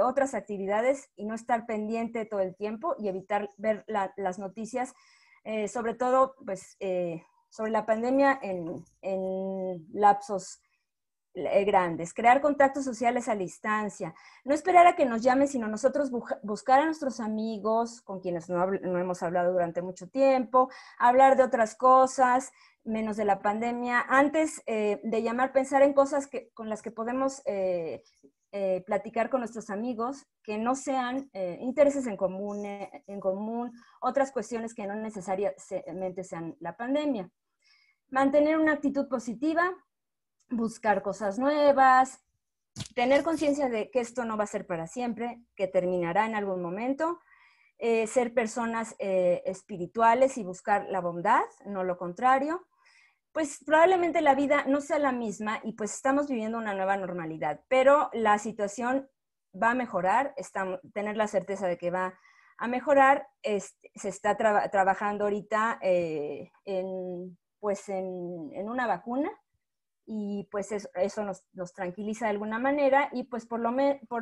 otras actividades y no estar pendiente todo el tiempo y evitar ver las noticias, sobre todo pues, sobre la pandemia en lapsos grandes, crear contactos sociales a distancia, no esperar a que nos llamen, sino nosotros buscar a nuestros amigos con quienes no hemos hablado durante mucho tiempo, hablar de otras cosas, menos de la pandemia, antes de llamar, pensar en cosas con las que podemos platicar con nuestros amigos, que no sean intereses en común, otras cuestiones que no necesariamente sean la pandemia. Mantener una actitud positiva, buscar cosas nuevas, tener conciencia de que esto no va a ser para siempre, que terminará en algún momento, ser personas espirituales y buscar la bondad, no lo contrario. Pues probablemente la vida no sea la misma y pues estamos viviendo una nueva normalidad, pero la situación va a mejorar, tener la certeza de que va a mejorar. Se está trabajando ahorita en una vacuna, y pues eso nos tranquiliza de alguna manera y pues por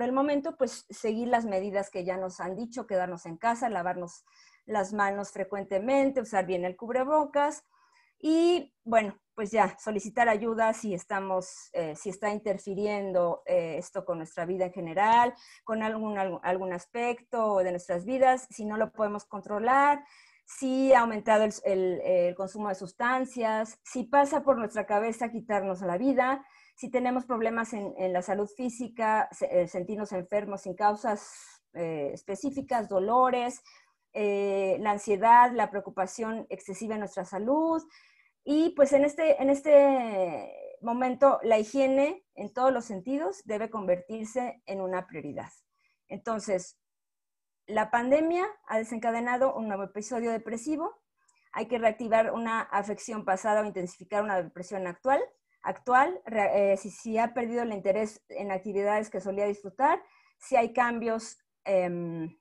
el momento pues seguir las medidas que ya nos han dicho, quedarnos en casa, lavarnos las manos frecuentemente, usar bien el cubrebocas y bueno, pues ya solicitar ayuda si está interfiriendo esto con nuestra vida en general, con algún aspecto de nuestras vidas, si no lo podemos controlar, si ha aumentado el consumo de sustancias, si pasa por nuestra cabeza quitarnos la vida, si tenemos problemas en la salud física, sentirnos enfermos sin causas específicas, dolores, la ansiedad, la preocupación excesiva en nuestra salud. Y pues en este momento la higiene en todos los sentidos debe convertirse en una prioridad. Entonces, la pandemia ha desencadenado un nuevo episodio depresivo. Hay que reactivar una afección pasada o intensificar una depresión actual. Si ha perdido el interés en actividades que solía disfrutar, si hay cambios en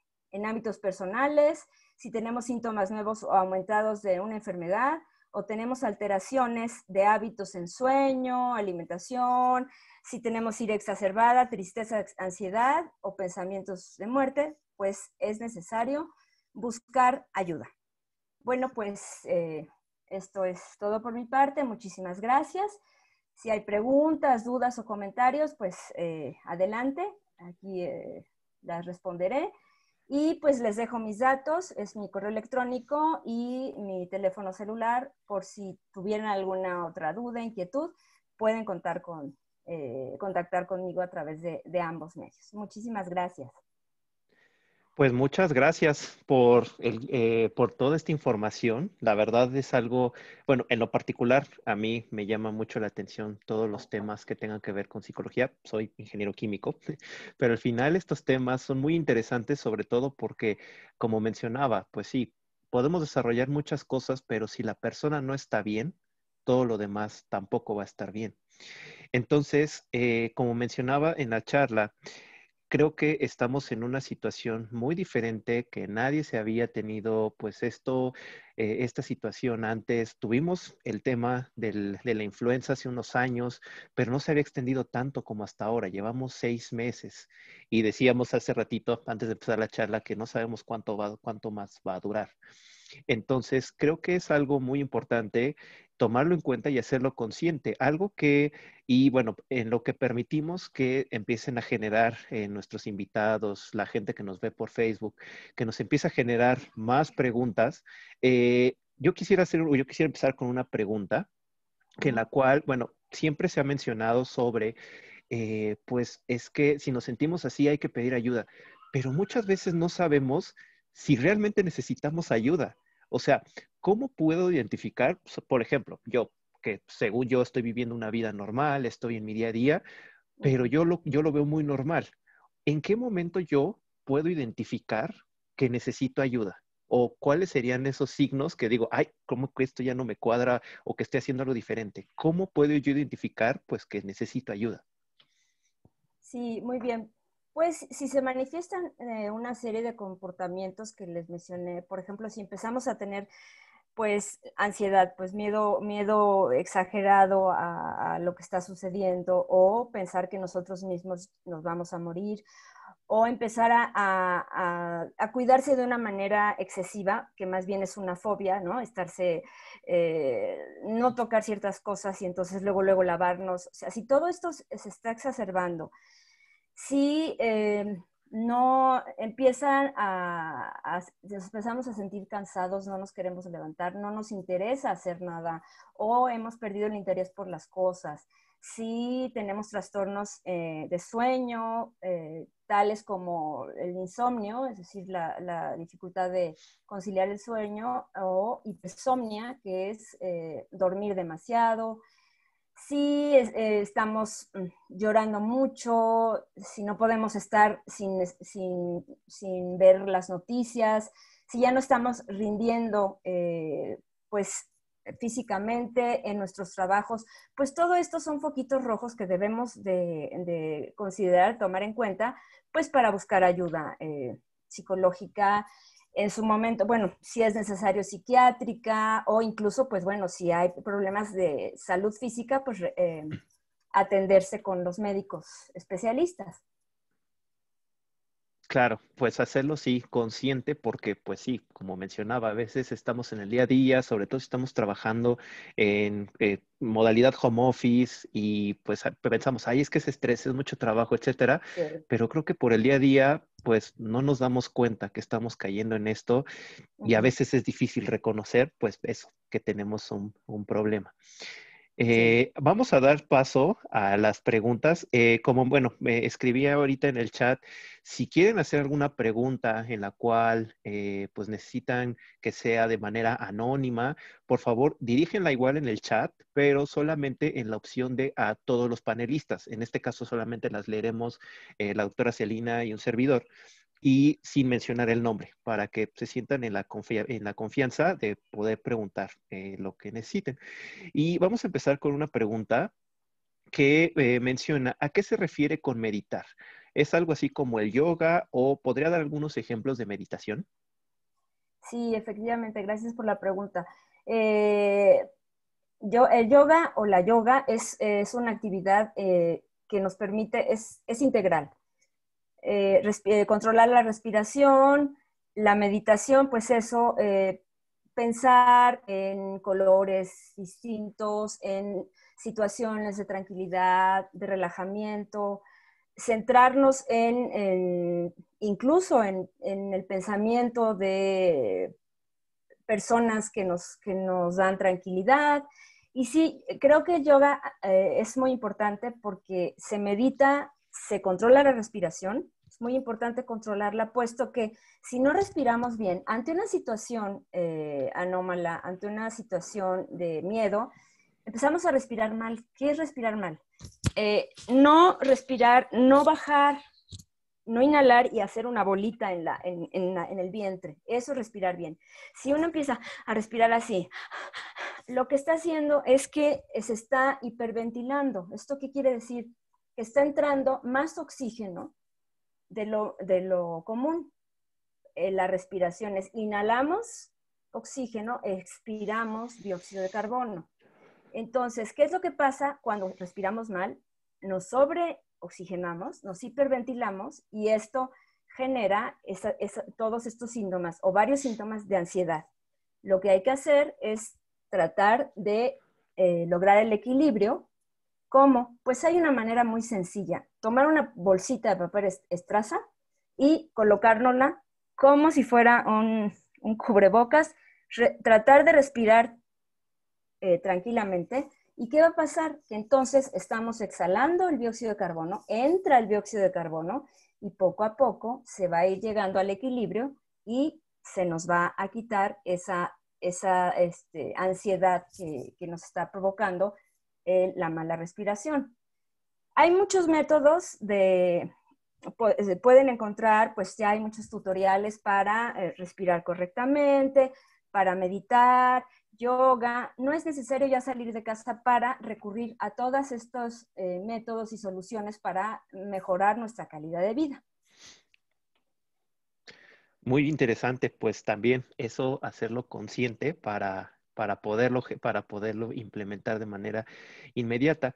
ámbitos personales, si tenemos síntomas nuevos o aumentados de una enfermedad, o tenemos alteraciones de hábitos en sueño, alimentación, si tenemos ira exacerbada, tristeza, ansiedad o pensamientos de muerte, pues es necesario buscar ayuda. Bueno, pues esto es todo por mi parte. Muchísimas gracias. Si hay preguntas, dudas o comentarios, pues adelante. Aquí las responderé. Y pues les dejo mis datos, es mi correo electrónico y mi teléfono celular, por si tuvieran alguna otra duda, inquietud, pueden contactar conmigo a través de ambos medios. Muchísimas gracias. Pues muchas gracias por toda esta información. La verdad es algo, bueno, en lo particular a mí me llama mucho la atención todos los temas que tengan que ver con psicología. Soy ingeniero químico, pero al final estos temas son muy interesantes, sobre todo porque, como mencionaba, pues sí, podemos desarrollar muchas cosas, pero si la persona no está bien, todo lo demás tampoco va a estar bien. Entonces, como mencionaba en la charla, creo que estamos en una situación muy diferente, que nadie se había tenido, pues esta situación antes. Tuvimos el tema de la influenza hace unos años, pero no se había extendido tanto como hasta ahora. Llevamos 6 meses y decíamos hace ratito, antes de empezar la charla, que no sabemos cuánto más va a durar. Entonces, creo que es algo muy importante tomarlo en cuenta y hacerlo consciente. Y bueno, en lo que permitimos que empiecen a generar nuestros invitados, la gente que nos ve por Facebook, que nos empiece a generar más preguntas. Yo quisiera empezar con una pregunta, que en la cual, bueno, siempre se ha mencionado sobre, pues es que si nos sentimos así hay que pedir ayuda, pero muchas veces no sabemos si realmente necesitamos ayuda. O sea, ¿cómo puedo identificar, por ejemplo, yo, que según yo estoy viviendo una vida normal, estoy en mi día a día, pero yo lo veo muy normal? ¿En qué momento yo puedo identificar que necesito ayuda? ¿O cuáles serían esos signos que digo, ay, cómo que esto ya no me cuadra o que estoy haciendo algo diferente? ¿Cómo puedo yo identificar, pues, que necesito ayuda? Sí, muy bien. Pues si se manifiestan una serie de comportamientos que les mencioné, por ejemplo, si empezamos a tener pues ansiedad, pues miedo exagerado a lo que está sucediendo, o pensar que nosotros mismos nos vamos a morir, o empezar a cuidarse de una manera excesiva, que más bien es una fobia, ¿no? No tocar ciertas cosas y entonces luego lavarnos. O sea, si todo esto se está exacerbando, si no empiezan nos empezamos a sentir cansados, no nos queremos levantar, no nos interesa hacer nada, o hemos perdido el interés por las cosas, si tenemos trastornos de sueño, tales como el insomnio, es decir, la dificultad de conciliar el sueño, o hipersomnia, que es dormir demasiado. Si estamos llorando mucho, si no podemos estar sin ver las noticias, si ya no estamos rindiendo pues físicamente en nuestros trabajos, pues todo esto son foquitos rojos que debemos de considerar, tomar en cuenta, pues para buscar ayuda psicológica en su momento, bueno, si es necesario psiquiátrica, o incluso, pues bueno, si hay problemas de salud física, pues atenderse con los médicos especialistas. Claro, pues hacerlo sí consciente porque pues sí, como mencionaba, a veces estamos en el día a día, sobre todo si estamos trabajando en modalidad home office y pues pensamos, ay, es que es estrés, es mucho trabajo, etcétera, Sí. pero creo que por el día a día pues no nos damos cuenta que estamos cayendo en esto y a veces es difícil reconocer pues eso, que tenemos un problema. Sí. Vamos a dar paso a las preguntas. Como, bueno, me escribí ahorita en el chat, si quieren hacer alguna pregunta en la cual pues necesitan que sea de manera anónima, por favor, dirígenla igual en el chat, pero solamente en la opción de a todos los panelistas. En este caso solamente las leeremos la doctora Celina y un servidor, y sin mencionar el nombre, para que se sientan en la confianza de poder preguntar lo que necesiten. Y vamos a empezar con una pregunta que menciona, ¿a qué se refiere con meditar? ¿Es algo así como el yoga o podría dar algunos ejemplos de meditación? Sí, efectivamente, gracias por la pregunta. El yoga o la yoga es una actividad que nos permite, es integral. Controlar la respiración, la meditación, pues eso, pensar en colores distintos, en situaciones de tranquilidad, de relajamiento, centrarnos incluso en el pensamiento de personas que nos dan tranquilidad. Y sí, creo que el yoga es muy importante porque se medita, se controla la respiración. Es muy importante controlarla, puesto que si no respiramos bien ante una situación anómala, ante una situación de miedo, empezamos a respirar mal. ¿Qué es respirar mal? No respirar, no bajar, no inhalar y hacer una bolita en el vientre. Eso es respirar bien. Si uno empieza a respirar así, lo que está haciendo es que se está hiperventilando. ¿Esto qué quiere decir? Que está entrando más oxígeno de lo común. La respiración es inhalamos oxígeno, expiramos dióxido de carbono. Entonces, ¿qué es lo que pasa cuando respiramos mal? Nos sobreoxigenamos, nos hiperventilamos y esto genera todos estos síntomas o varios síntomas de ansiedad. Lo que hay que hacer es tratar de lograr el equilibrio. ¿Cómo? Pues hay una manera muy sencilla. Tomar una bolsita de papel estraza y colocárnosla como si fuera un cubrebocas, tratar de respirar tranquilamente. ¿Y qué va a pasar? Que entonces estamos exhalando el dióxido de carbono, entra el dióxido de carbono y poco a poco se va a ir llegando al equilibrio y se nos va a quitar esa ansiedad que nos está provocando la mala respiración. Hay muchos métodos se pueden encontrar, pues ya hay muchos tutoriales para respirar correctamente, para meditar, yoga. No es necesario ya salir de casa para recurrir a todos estos métodos y soluciones para mejorar nuestra calidad de vida. Muy interesante, pues también eso hacerlo consciente para poderlo implementar de manera inmediata.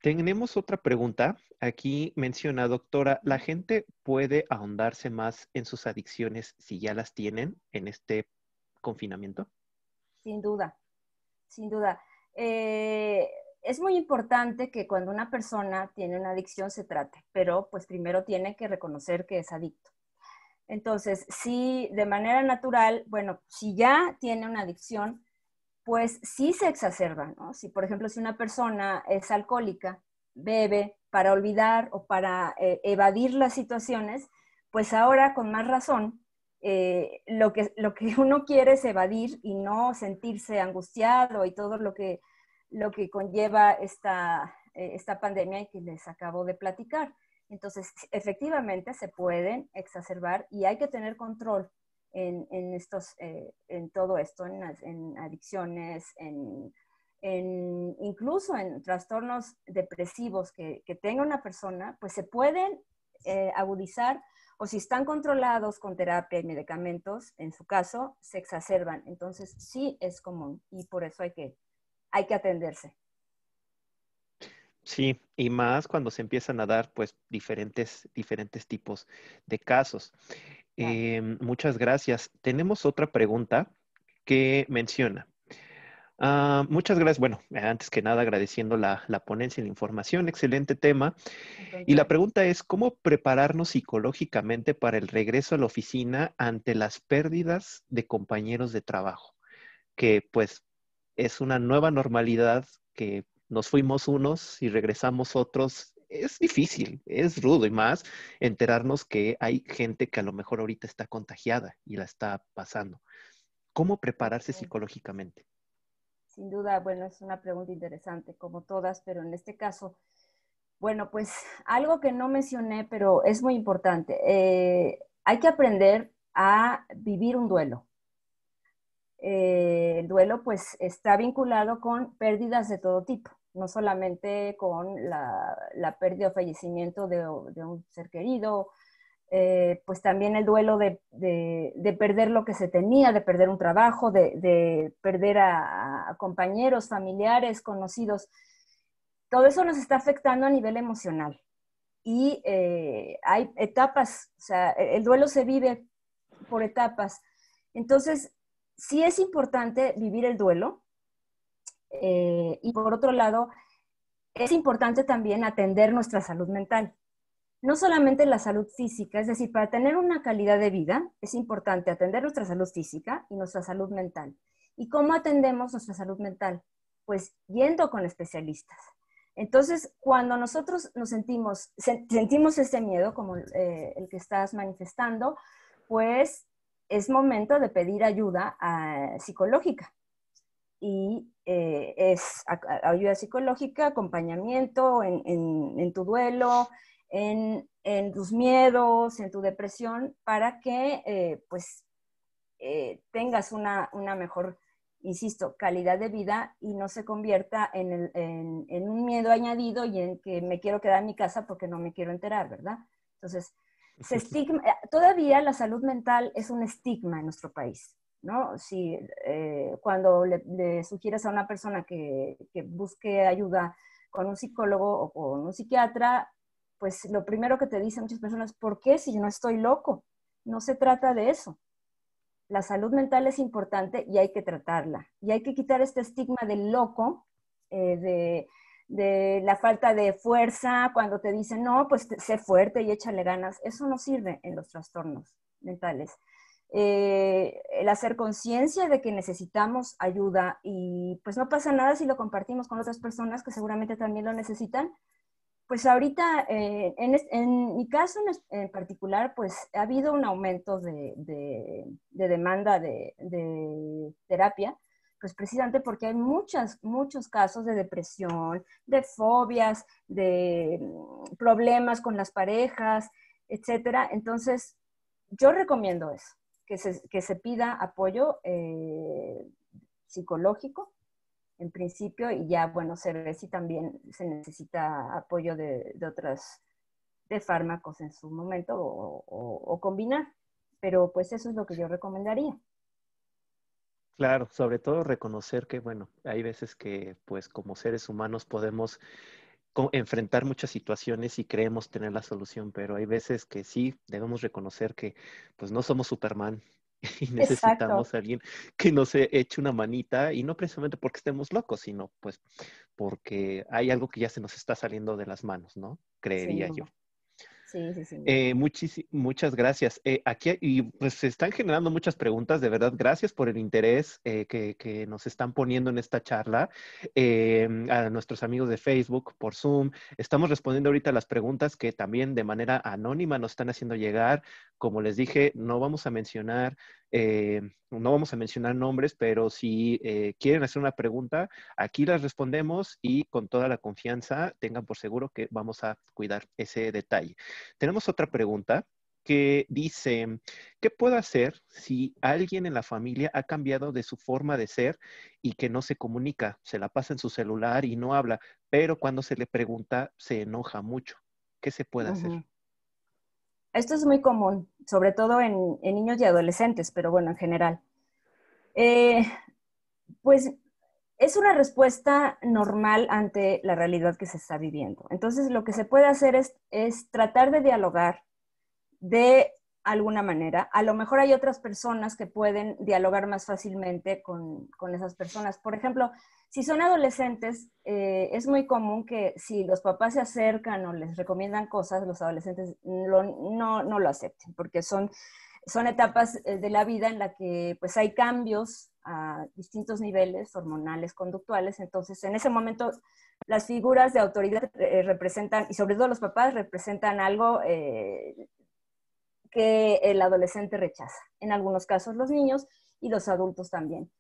Tenemos otra pregunta. Aquí menciona, doctora, ¿la gente puede ahondarse más en sus adicciones si ya las tienen en este confinamiento? Sin duda, sin duda. Es muy importante que cuando una persona tiene una adicción se trate, pero pues primero tiene que reconocer que es adicto. Entonces, si de manera natural, bueno, si ya tiene una adicción, pues sí se exacerba, ¿no? Si, por ejemplo, si una persona es alcohólica, bebe para olvidar o para evadir las situaciones, pues ahora con más razón, lo que uno quiere es evadir y no sentirse angustiado y todo lo que conlleva esta pandemia y que les acabo de platicar. Entonces, efectivamente, se pueden exacerbar y hay que tener control en todo esto, en adicciones, incluso en trastornos depresivos que tenga una persona, pues se pueden agudizar o si están controlados con terapia y medicamentos, en su caso, se exacerban. Entonces, sí es común y por eso hay que atenderse. Sí, y más cuando se empiezan a dar pues diferentes tipos de casos. Claro. Muchas gracias. Tenemos otra pregunta que menciona. Muchas gracias. Bueno, antes que nada agradeciendo la ponencia y la información, excelente tema. Al Y la contrario. pregunta es, ¿cómo prepararnos psicológicamente para el regreso a la oficina ante las pérdidas de compañeros de trabajo? Que pues es una nueva normalidad que nos fuimos unos y regresamos otros. Es difícil, es rudo y más enterarnos que hay gente que a lo mejor ahorita está contagiada y la está pasando. ¿Cómo prepararse Ok. psicológicamente? Sin duda, bueno, es una pregunta interesante, como todas, pero en este caso, bueno, pues algo que no mencioné, pero es muy importante. Hay que aprender a vivir un duelo. El duelo, pues, está vinculado con pérdidas de todo tipo. no solamente con la pérdida o fallecimiento de un ser querido, pues también el duelo de perder lo que se tenía, de perder un trabajo, de perder a compañeros, familiares, conocidos. Todo eso nos está afectando a nivel emocional. Y hay etapas, o sea, el duelo se vive por etapas. Entonces, sí es importante vivir el duelo. Y por otro lado, es importante también atender nuestra salud mental. No solamente la salud física, es decir, para tener una calidad de vida es importante atender nuestra salud física y nuestra salud mental. ¿Y cómo atendemos nuestra salud mental? Pues yendo con especialistas. Entonces, cuando nosotros nos sentimos ese miedo, como el que estás manifestando, pues es momento de pedir ayuda psicológica. Y es ayuda psicológica, acompañamiento en tu duelo, en tus miedos, en tu depresión, para que pues tengas una mejor, insisto, calidad de vida y no se convierta en un miedo añadido y en que me quiero quedar en mi casa porque no me quiero enterar, ¿verdad? Entonces, todavía la salud mental es un estigma en nuestro país, ¿no? Si cuando le sugieres a una persona que busque ayuda con un psicólogo o con un psiquiatra, pues lo primero que te dicen muchas personas, ¿por qué si no estoy loco? No se trata de eso. La salud mental es importante y hay que tratarla. Y hay que quitar este estigma del loco, de la falta de fuerza, cuando te dicen, no, pues sé fuerte y échale ganas. Eso no sirve en los trastornos mentales. El hacer conciencia de que necesitamos ayuda y pues no pasa nada si lo compartimos con otras personas que seguramente también lo necesitan. Pues ahorita, en mi caso en particular, pues ha habido un aumento de demanda de terapia, pues precisamente porque hay muchos casos de depresión, de fobias, de problemas con las parejas, etcétera. Entonces, yo recomiendo eso, que se pida apoyo psicológico en principio, y ya, bueno, se ve si también se necesita apoyo de otras, de fármacos en su momento o combinar. Pero pues eso es lo que yo recomendaría. Claro, sobre todo reconocer que, bueno, hay veces que, pues, como seres humanos podemos enfrentar muchas situaciones y creemos tener la solución, pero hay veces que sí debemos reconocer que, pues, no somos Superman y Exacto. necesitamos a alguien que nos eche una manita, y no precisamente porque estemos locos, sino, pues, porque hay algo que ya se nos está saliendo de las manos, ¿no? Sin Creería yo. duda. Sí, sí, sin duda. Muchas gracias. Aquí y pues se están generando muchas preguntas, de verdad. Gracias por el interés que nos están poniendo en esta charla. A nuestros amigos de Facebook, por Zoom. Estamos respondiendo ahorita las preguntas que también de manera anónima nos están haciendo llegar. Como les dije, no vamos a mencionar nombres, pero si quieren hacer una pregunta, aquí las respondemos y con toda la confianza tengan por seguro que vamos a cuidar ese detalle. Tenemos otra pregunta que dice, ¿qué puedo hacer si alguien en la familia ha cambiado de su forma de ser y que no se comunica? Se la pasa en su celular y no habla, pero cuando se le pregunta se enoja mucho. ¿Qué se puede hacer? Uh-huh. Esto es muy común, sobre todo en niños y adolescentes, pero bueno, en general. Pues es una respuesta normal ante la realidad que se está viviendo. Entonces, lo que se puede hacer es tratar de dialogar de alguna manera. A lo mejor hay otras personas que pueden dialogar más fácilmente con esas personas. Por ejemplo, si son adolescentes, es muy común que si los papás se acercan o les recomiendan cosas, los adolescentes no lo acepten, porque son etapas de la vida en la que pues hay cambios a distintos niveles hormonales, conductuales. Entonces, en ese momento, las figuras de autoridad representan, y sobre todo los papás, representan algo que el adolescente rechaza. En algunos casos los niños y los adultos también.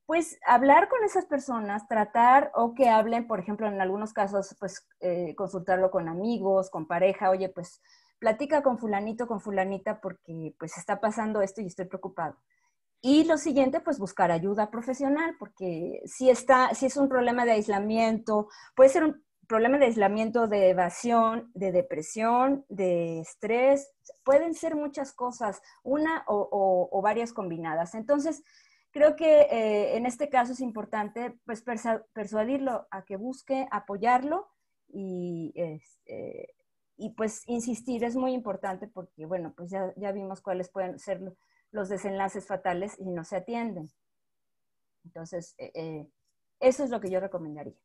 Pues hablar con esas personas, tratar o que hablen, por ejemplo, en algunos casos, pues consultarlo con amigos, con pareja, oye, pues platica con fulanito, con fulanita, porque pues está pasando esto y estoy preocupado. Y lo siguiente, pues buscar ayuda profesional, porque si es un problema de aislamiento, puede ser un problema de aislamiento, de evasión, de depresión, de estrés, pueden ser muchas cosas, una o varias combinadas. Entonces, creo que en este caso es importante pues persuadirlo a que busque, apoyarlo y, y pues insistir, es muy importante porque, bueno, pues ya vimos cuáles pueden ser los desenlaces fatales y no se atienden. Entonces, eso es lo que yo recomendaría.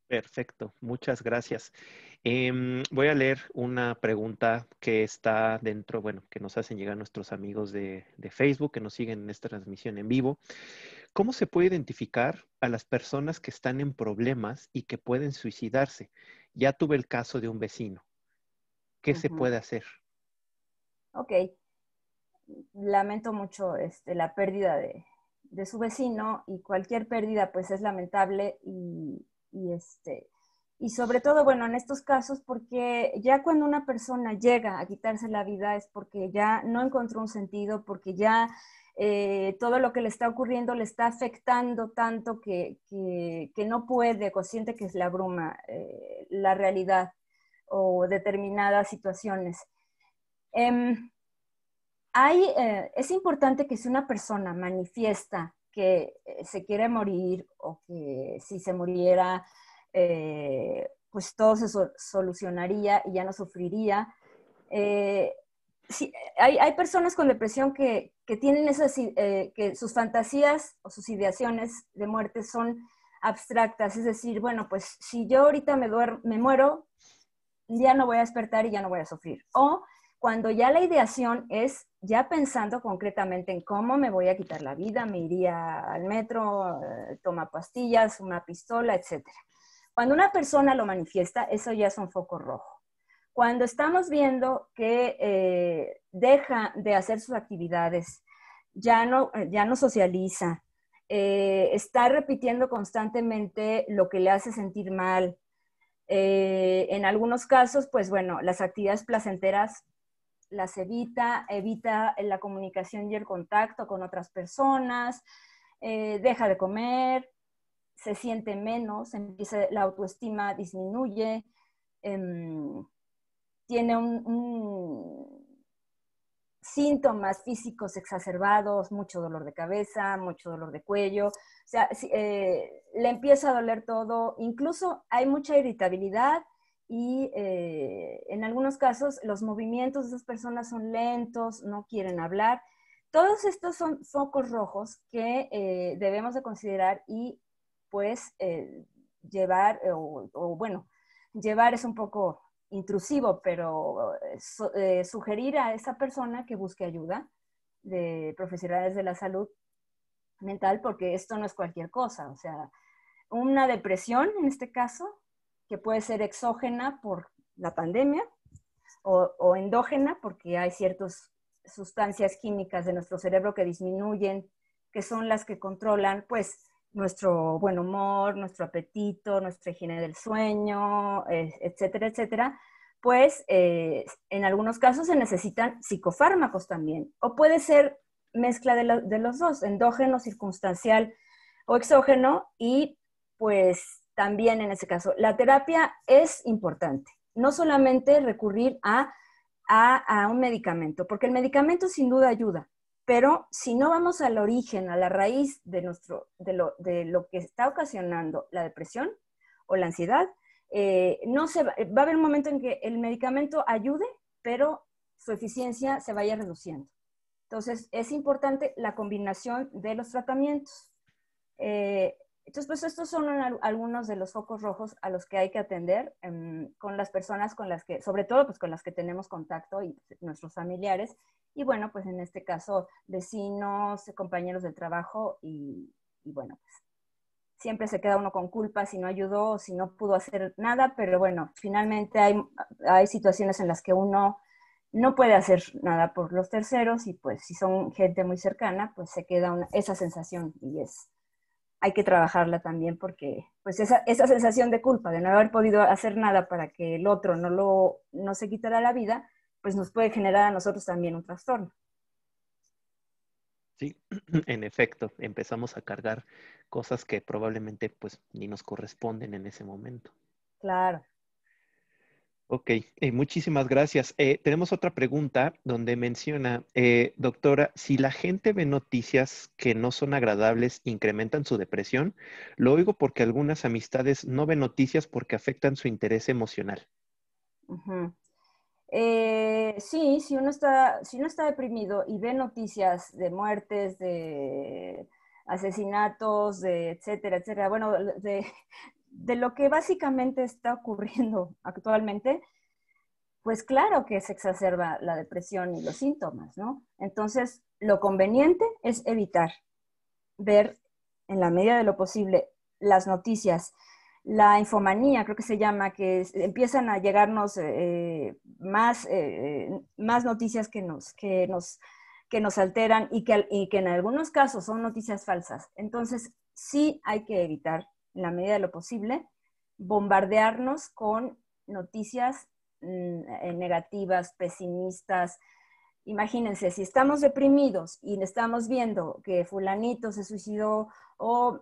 Perfecto, muchas gracias. Voy a leer una pregunta que está dentro, bueno, que nos hacen llegar nuestros amigos de Facebook, que nos siguen en esta transmisión en vivo. ¿Cómo se puede identificar a las personas que están en problemas y que pueden suicidarse? Ya tuve el caso de un vecino. ¿Qué se puede hacer? Ok. Lamento mucho la pérdida de su vecino, y cualquier pérdida pues es lamentable y sobre todo, bueno, en estos casos, porque ya cuando una persona llega a quitarse la vida es porque ya no encontró un sentido, porque ya todo lo que le está ocurriendo le está afectando tanto que no puede, consciente que es la bruma, la realidad o determinadas situaciones. Es importante que si una persona manifiesta que se quiere morir o que si se muriera, pues todo se solucionaría y ya no sufriría. Sí, hay personas con depresión que tienen esas, que sus fantasías o sus ideaciones de muerte son abstractas, es decir, bueno, pues si yo ahorita me muero, ya no voy a despertar y ya no voy a sufrir. O cuando ya la ideación es ya pensando concretamente en cómo me voy a quitar la vida, me iría al metro, toma pastillas, una pistola, etc. Cuando una persona lo manifiesta, eso ya es un foco rojo. Cuando estamos viendo que deja de hacer sus actividades, ya no socializa, está repitiendo constantemente lo que le hace sentir mal, en algunos casos, pues bueno, las actividades placenteras las evita la comunicación y el contacto con otras personas, deja de comer, se siente menos, empieza, la autoestima disminuye, tiene síntomas físicos exacerbados, mucho dolor de cabeza, mucho dolor de cuello, o sea, le empieza a doler todo, incluso hay mucha irritabilidad y en algunos casos los movimientos de esas personas son lentos, no quieren hablar. Todos estos son focos rojos que debemos de considerar y pues llevar, bueno, llevar es un poco intrusivo, pero sugerir a esa persona que busque ayuda de profesionales de la salud mental, porque esto no es cualquier cosa. O sea, una depresión en este caso, que puede ser exógena por la pandemia o endógena porque hay ciertas sustancias químicas de nuestro cerebro que disminuyen, que son las que controlan pues nuestro buen humor, nuestro apetito, nuestra higiene del sueño, etcétera, etcétera, pues en algunos casos se necesitan psicofármacos también. O puede ser mezcla de los dos, endógeno, circunstancial o exógeno, y pues también en ese caso la terapia es importante. No solamente recurrir a un medicamento, porque el medicamento sin duda ayuda, pero si no vamos al origen, a la raíz de lo que está ocasionando la depresión o la ansiedad, no se va a haber un momento en que el medicamento ayude, pero su eficiencia se vaya reduciendo. Entonces, es importante la combinación de los tratamientos. Entonces, pues estos son algunos de los focos rojos a los que hay que atender con las personas con las que, sobre todo, pues con las que tenemos contacto y nuestros familiares. Y bueno, pues en este caso, vecinos, compañeros del trabajo y bueno, pues siempre se queda uno con culpa si no ayudó, si no pudo hacer nada, pero bueno, finalmente hay situaciones en las que uno no puede hacer nada por los terceros y pues si son gente muy cercana, pues se queda esa sensación y hay que trabajarla también porque pues esa sensación de culpa de no haber podido hacer nada para que el otro no se quitara la vida, pues nos puede generar a nosotros también un trastorno. Sí, en efecto, empezamos a cargar cosas que probablemente pues ni nos corresponden en ese momento. Claro. Ok, muchísimas gracias. Tenemos otra pregunta donde menciona, doctora, si la gente ve noticias que no son agradables, ¿incrementan su depresión? Lo oigo porque algunas amistades no ven noticias porque afectan su interés emocional. Ujú. Sí, si uno está deprimido y ve noticias de muertes, de asesinatos, de etcétera, etcétera, bueno, de lo que básicamente está ocurriendo actualmente, pues claro que se exacerba la depresión y los síntomas, ¿no? Entonces, lo conveniente es evitar ver en la medida de lo posible las noticias, la infomanía, creo que se llama, empiezan a llegarnos más noticias que nos alteran y que en algunos casos son noticias falsas. Entonces, sí hay que evitar, en la medida de lo posible, bombardearnos con noticias negativas, pesimistas. Imagínense, si estamos deprimidos y estamos viendo que fulanito se suicidó o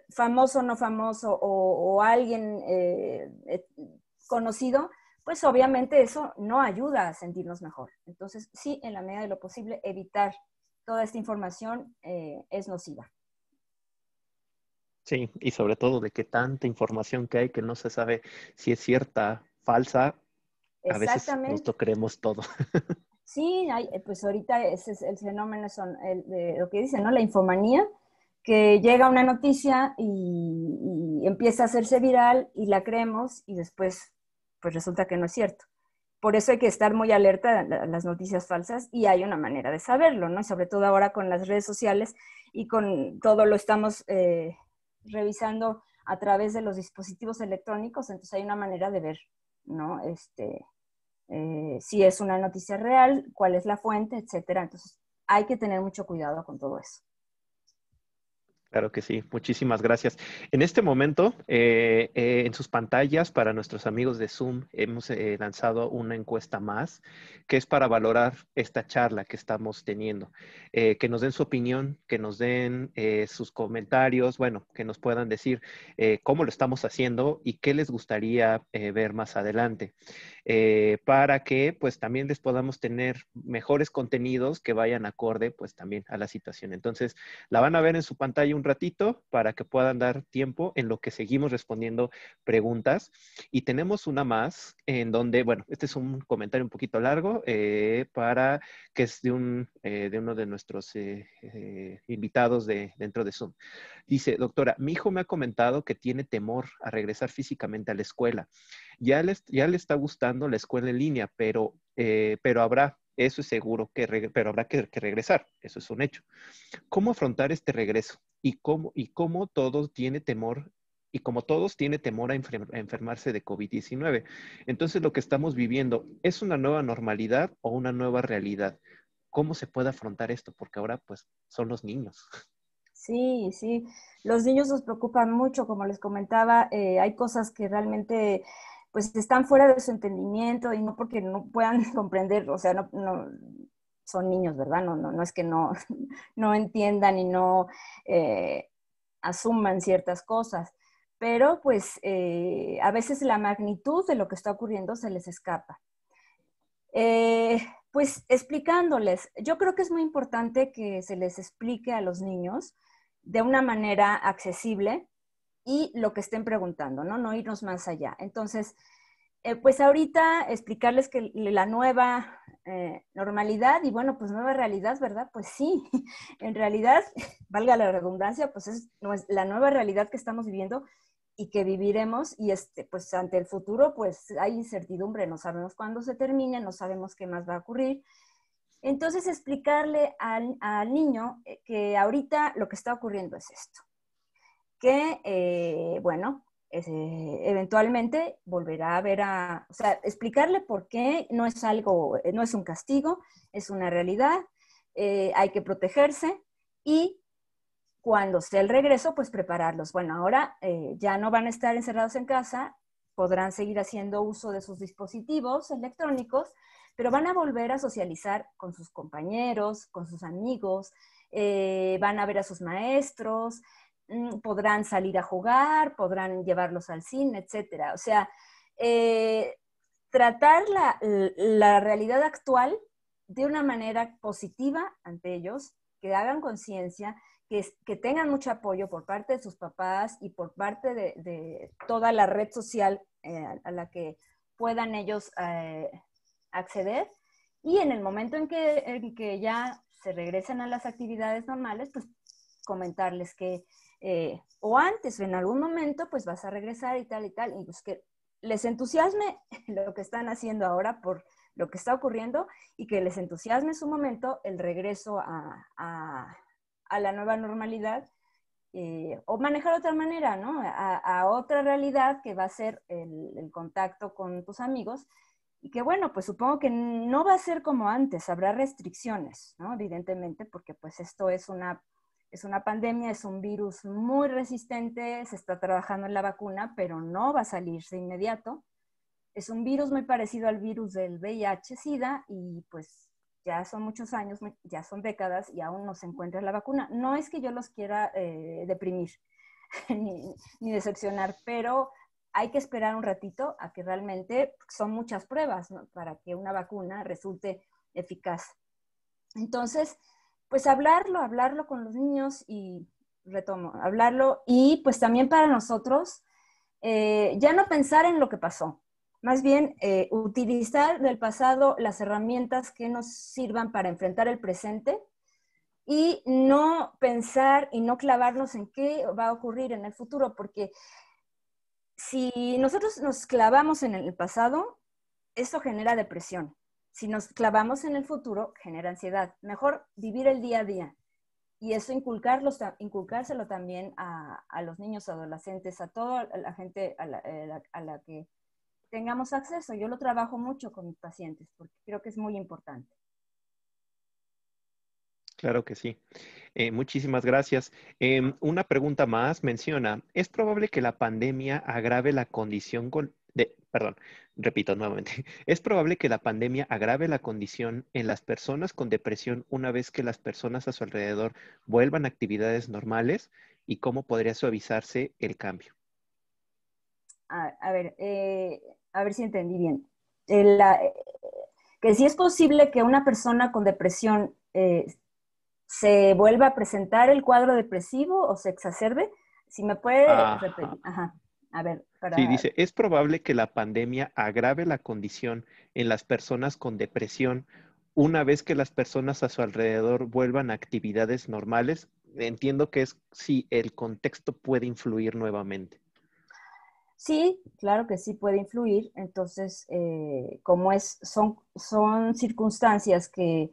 famoso o no famoso o alguien conocido, pues obviamente eso no ayuda a sentirnos mejor. Entonces, sí, en la medida de lo posible, evitar toda esta información es nociva. Sí, y sobre todo de que tanta información que hay que no se sabe si es cierta, falsa, a veces nos Exactamente. lo creemos todo. Sí, pues ahorita ese es el fenómeno, de lo que dicen, ¿no? La infomanía, que llega una noticia y empieza a hacerse viral y la creemos y después pues resulta que no es cierto. Por eso hay que estar muy alerta a las noticias falsas y hay una manera de saberlo, ¿no? Sobre todo ahora con las redes sociales y con todo lo estamos revisando a través de los dispositivos electrónicos, entonces hay una manera de ver, ¿no? Si es una noticia real, cuál es la fuente, etcétera. Entonces, hay que tener mucho cuidado con todo eso. Claro que sí, muchísimas gracias. En este momento, en sus pantallas, para nuestros amigos de Zoom, hemos lanzado una encuesta más, que es para valorar esta charla que estamos teniendo. Que nos den su opinión, que nos den sus comentarios, bueno, que nos puedan decir cómo lo estamos haciendo y qué les gustaría ver más adelante. Para que pues también les podamos tener mejores contenidos que vayan acorde pues también a la situación. Entonces, la van a ver en su pantalla un ratito para que puedan dar tiempo en lo que seguimos respondiendo preguntas. Y tenemos una más en donde, bueno, este es un comentario un poquito largo para que es de uno de nuestros invitados dentro de Zoom. Dice, doctora, mi hijo me ha comentado que tiene temor a regresar físicamente a la escuela. Ya le está gustando la escuela en línea, pero habrá, eso es seguro, pero habrá que regresar. Eso es un hecho. ¿Cómo afrontar este regreso? Y cómo todos tiene temor, y como todos tiene temor a enfermarse de COVID-19. Entonces, lo que estamos viviendo, ¿es una nueva normalidad o una nueva realidad? ¿Cómo se puede afrontar esto? Porque ahora, pues, son los niños. Sí, sí. Los niños nos preocupan mucho, como les comentaba, hay cosas que realmente pues están fuera de su entendimiento y no porque no puedan comprender, o sea, no son niños, ¿verdad? No es que no, no entiendan y no eh, asuman ciertas cosas, pero pues a veces la magnitud de lo que está ocurriendo se les escapa. Eh, pues explicándoles, yo creo que es muy importante que se les explique a los niños de una manera accesible y lo que estén preguntando, ¿no? No irnos más allá. Entonces, pues ahorita explicarles que la nueva normalidad y bueno, pues nueva realidad, ¿verdad? Pues sí, en realidad, valga la redundancia, pues es la nueva realidad que estamos viviendo y que viviremos y pues ante el futuro pues hay incertidumbre, no sabemos cuándo se termine, no sabemos qué más va a ocurrir. Entonces explicarle al niño que ahorita lo que está ocurriendo es esto, que bueno, eventualmente volverá a ver o sea, explicarle por qué no es algo, no es un castigo, es una realidad, hay que protegerse y cuando sea el regreso, pues prepararlos. Bueno, ahora ya no van a estar encerrados en casa, podrán seguir haciendo uso de sus dispositivos electrónicos, pero van a volver a socializar con sus compañeros, con sus amigos, van a ver a sus maestros, podrán salir a jugar, podrán llevarlos al cine, etcétera. O sea, tratar la realidad actual de una manera positiva ante ellos, que hagan conciencia, que tengan mucho apoyo por parte de sus papás y por parte de toda la red social a la que puedan ellos acceder. Y en el momento en que ya se regresan a las actividades normales, pues comentarles que, o antes o en algún momento, pues vas a regresar y tal, y pues que les entusiasme lo que están haciendo ahora por lo que está ocurriendo y que les entusiasme en su momento el regreso a la nueva normalidad, o manejar de otra manera, ¿no? A otra realidad que va a ser el contacto con tus amigos y que, bueno, pues supongo que no va a ser como antes, habrá restricciones, ¿no? Evidentemente, porque pues esto es una pandemia, es un virus muy resistente, se está trabajando en la vacuna, pero no va a salir de inmediato. Es un virus muy parecido al virus del VIH-Sida y pues ya son muchos años, ya son décadas y aún no se encuentra la vacuna. No es que yo los quiera deprimir ni decepcionar, pero hay que esperar un ratito a que realmente son muchas pruebas, ¿no?, para que una vacuna resulte eficaz. Entonces, pues hablarlo con los niños y retomo, hablarlo y pues también para nosotros ya no pensar en lo que pasó, más bien utilizar del pasado las herramientas que nos sirvan para enfrentar el presente y no pensar y no clavarnos en qué va a ocurrir en el futuro, porque si nosotros nos clavamos en el pasado, eso genera depresión. Si nos clavamos en el futuro, genera ansiedad. Mejor vivir el día a día. Y eso inculcárselo también a los niños, adolescentes, a toda la gente a la que tengamos acceso. Yo lo trabajo mucho con mis pacientes porque creo que es muy importante. Claro que sí. Muchísimas gracias. Una pregunta más menciona, ¿es probable que la pandemia agrave la condición perdón, repito nuevamente, ¿es probable que la pandemia agrave la condición en las personas con depresión una vez que las personas a su alrededor vuelvan a actividades normales? ¿Y cómo podría suavizarse el cambio? A ver si entendí bien. Que si es posible que una persona con depresión se vuelva a presentar el cuadro depresivo o se exacerbe. Si me puede Ajá. repetir. Ajá. A ver, Sí, para... dice, es probable que la pandemia agrave la condición en las personas con depresión una vez que las personas a su alrededor vuelvan a actividades normales. Entiendo que es si el contexto puede influir nuevamente. Sí, claro que sí puede influir. Entonces, como son circunstancias que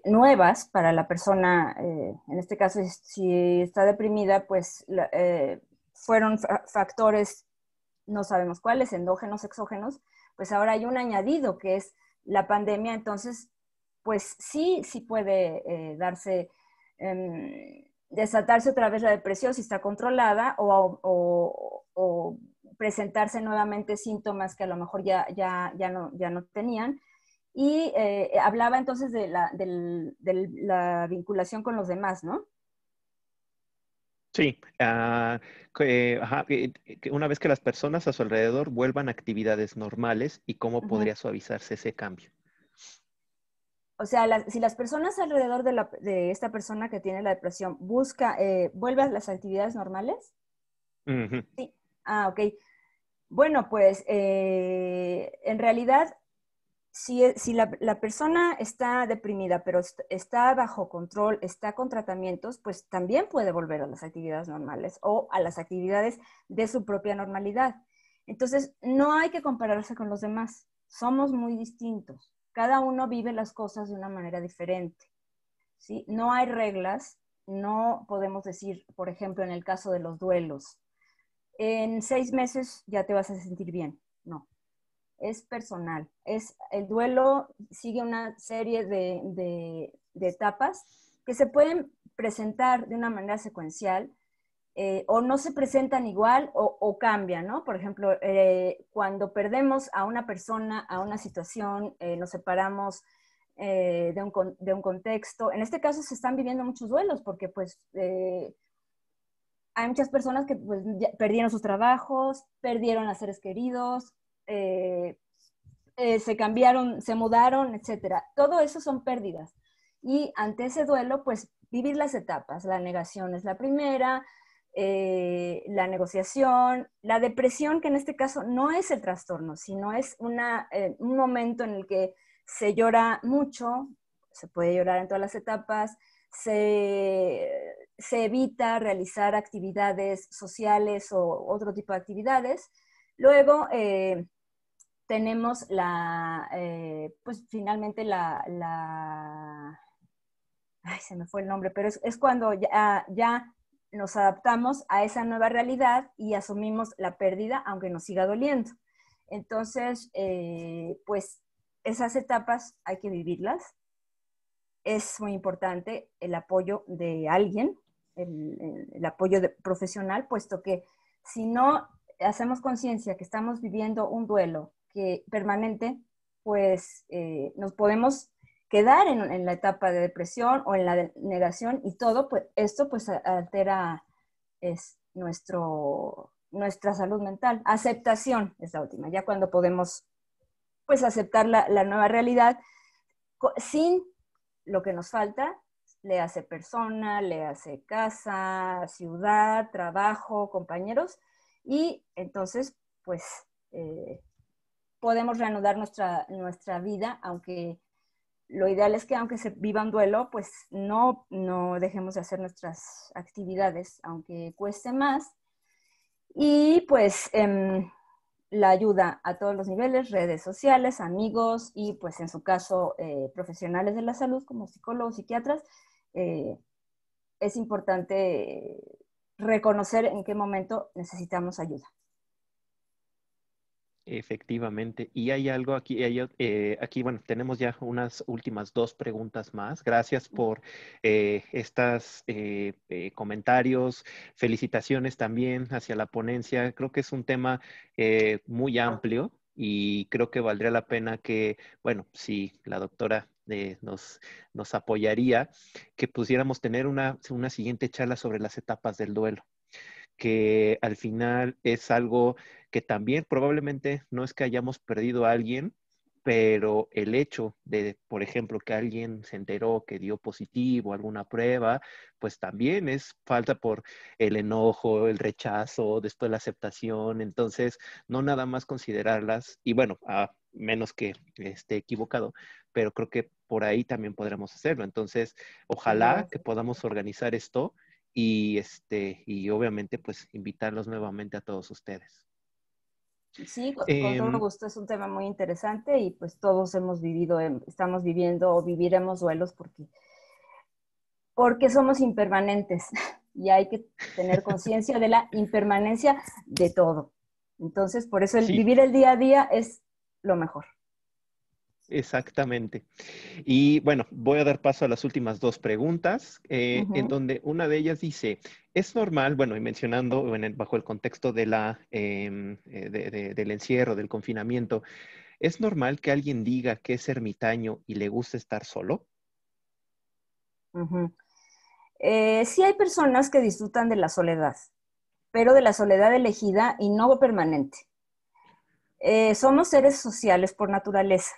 nuevas para la persona, en este caso, si está deprimida, pues fueron factores, no sabemos cuáles, endógenos, exógenos, pues ahora hay un añadido que es la pandemia, entonces, pues sí puede desatarse otra vez la depresión si está controlada o presentarse nuevamente síntomas que a lo mejor ya no tenían. Y hablaba entonces de la vinculación con los demás, ¿no? Sí, ajá, que una vez que las personas a su alrededor vuelvan a actividades normales y cómo Uh-huh. podría suavizarse ese cambio. O sea, si las personas alrededor de esta persona que tiene la depresión vuelve a las actividades normales. Ujú. Sí. Ah, ok. Bueno, pues en realidad, si la persona está deprimida, pero está bajo control, está con tratamientos, pues también puede volver a las actividades normales o a las actividades de su propia normalidad. Entonces, no hay que compararse con los demás. Somos muy distintos. Cada uno vive las cosas de una manera diferente, ¿sí? No hay reglas. No podemos decir, por ejemplo, en el caso de los duelos, en 6 meses ya te vas a sentir bien. No, es personal. El duelo sigue una serie de etapas que se pueden presentar de una manera secuencial o no se presentan igual o cambian, ¿no? Por ejemplo, cuando perdemos a una persona, a una situación, nos separamos de un contexto. En este caso se están viviendo muchos duelos porque pues hay muchas personas que pues, perdieron sus trabajos, perdieron a seres queridos, se cambiaron, se mudaron, etcétera. Todo eso son pérdidas. Y ante ese duelo, pues vivir las etapas. La negación es la primera, la negociación, la depresión, que en este caso no es el trastorno, sino es un momento en el que se llora mucho, se puede llorar en todas las etapas, se evita realizar actividades sociales o otro tipo de actividades. Luego tenemos pues finalmente ay, se me fue el nombre, pero es cuando ya nos adaptamos a esa nueva realidad y asumimos la pérdida, aunque nos siga doliendo. Entonces, pues esas etapas hay que vivirlas. Es muy importante el apoyo de alguien, el apoyo profesional, puesto que si no hacemos conciencia que estamos viviendo un duelo permanente, pues nos podemos quedar en la etapa de depresión o en la negación y todo, pues esto pues altera nuestra salud mental. Aceptación es la última, ya cuando podemos pues aceptar la nueva realidad sin lo que nos falta, le hace persona, le hace casa, ciudad, trabajo, compañeros, y entonces pues podemos reanudar nuestra vida, aunque lo ideal es que aunque se viva un duelo, pues no dejemos de hacer nuestras actividades, aunque cueste más. Y pues la ayuda a todos los niveles, redes sociales, amigos y pues en su caso profesionales de la salud como psicólogos, psiquiatras, es importante reconocer en qué momento necesitamos ayuda. Efectivamente. Y hay algo aquí, bueno, tenemos ya unas últimas 2 preguntas más. Gracias por estos comentarios, felicitaciones también hacia la ponencia. Creo que es un tema muy amplio y creo que valdría la pena que, bueno, si la doctora nos apoyaría, que pudiéramos tener una siguiente charla sobre las etapas del duelo, que al final es algo que también probablemente no es que hayamos perdido a alguien, pero el hecho de, por ejemplo, que alguien se enteró que dio positivo a alguna prueba, pues también es falta por el enojo, el rechazo, después la aceptación. Entonces, no nada más considerarlas, y bueno, a menos que esté equivocado, pero creo que por ahí también podremos hacerlo. Entonces, ojalá que podamos organizar esto y obviamente pues invitarlos nuevamente a todos ustedes. Sí, con todo gusto, es un tema muy interesante y pues todos hemos vivido, estamos viviendo o viviremos duelos porque somos impermanentes y hay que tener conciencia de la impermanencia de todo. Entonces, por eso vivir el día a día es lo mejor. Exactamente. Y bueno, voy a dar paso a las últimas 2 preguntas, en donde una de ellas dice, ¿es normal, bueno, y mencionando bajo el contexto del encierro, del confinamiento, ¿es normal que alguien diga que es ermitaño y le gusta estar solo? Sí hay personas que disfrutan de la soledad, pero de la soledad elegida y no permanente. Somos seres sociales por naturaleza.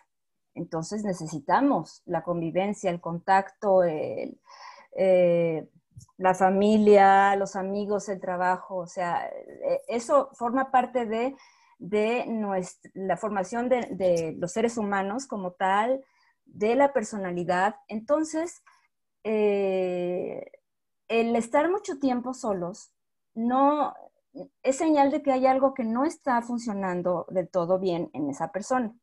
Entonces necesitamos la convivencia, el contacto, la familia, los amigos, el trabajo. O sea, eso forma parte de la formación de los seres humanos como tal, de la personalidad. Entonces, el estar mucho tiempo solos no es señal de que hay algo que no está funcionando del todo bien en esa persona.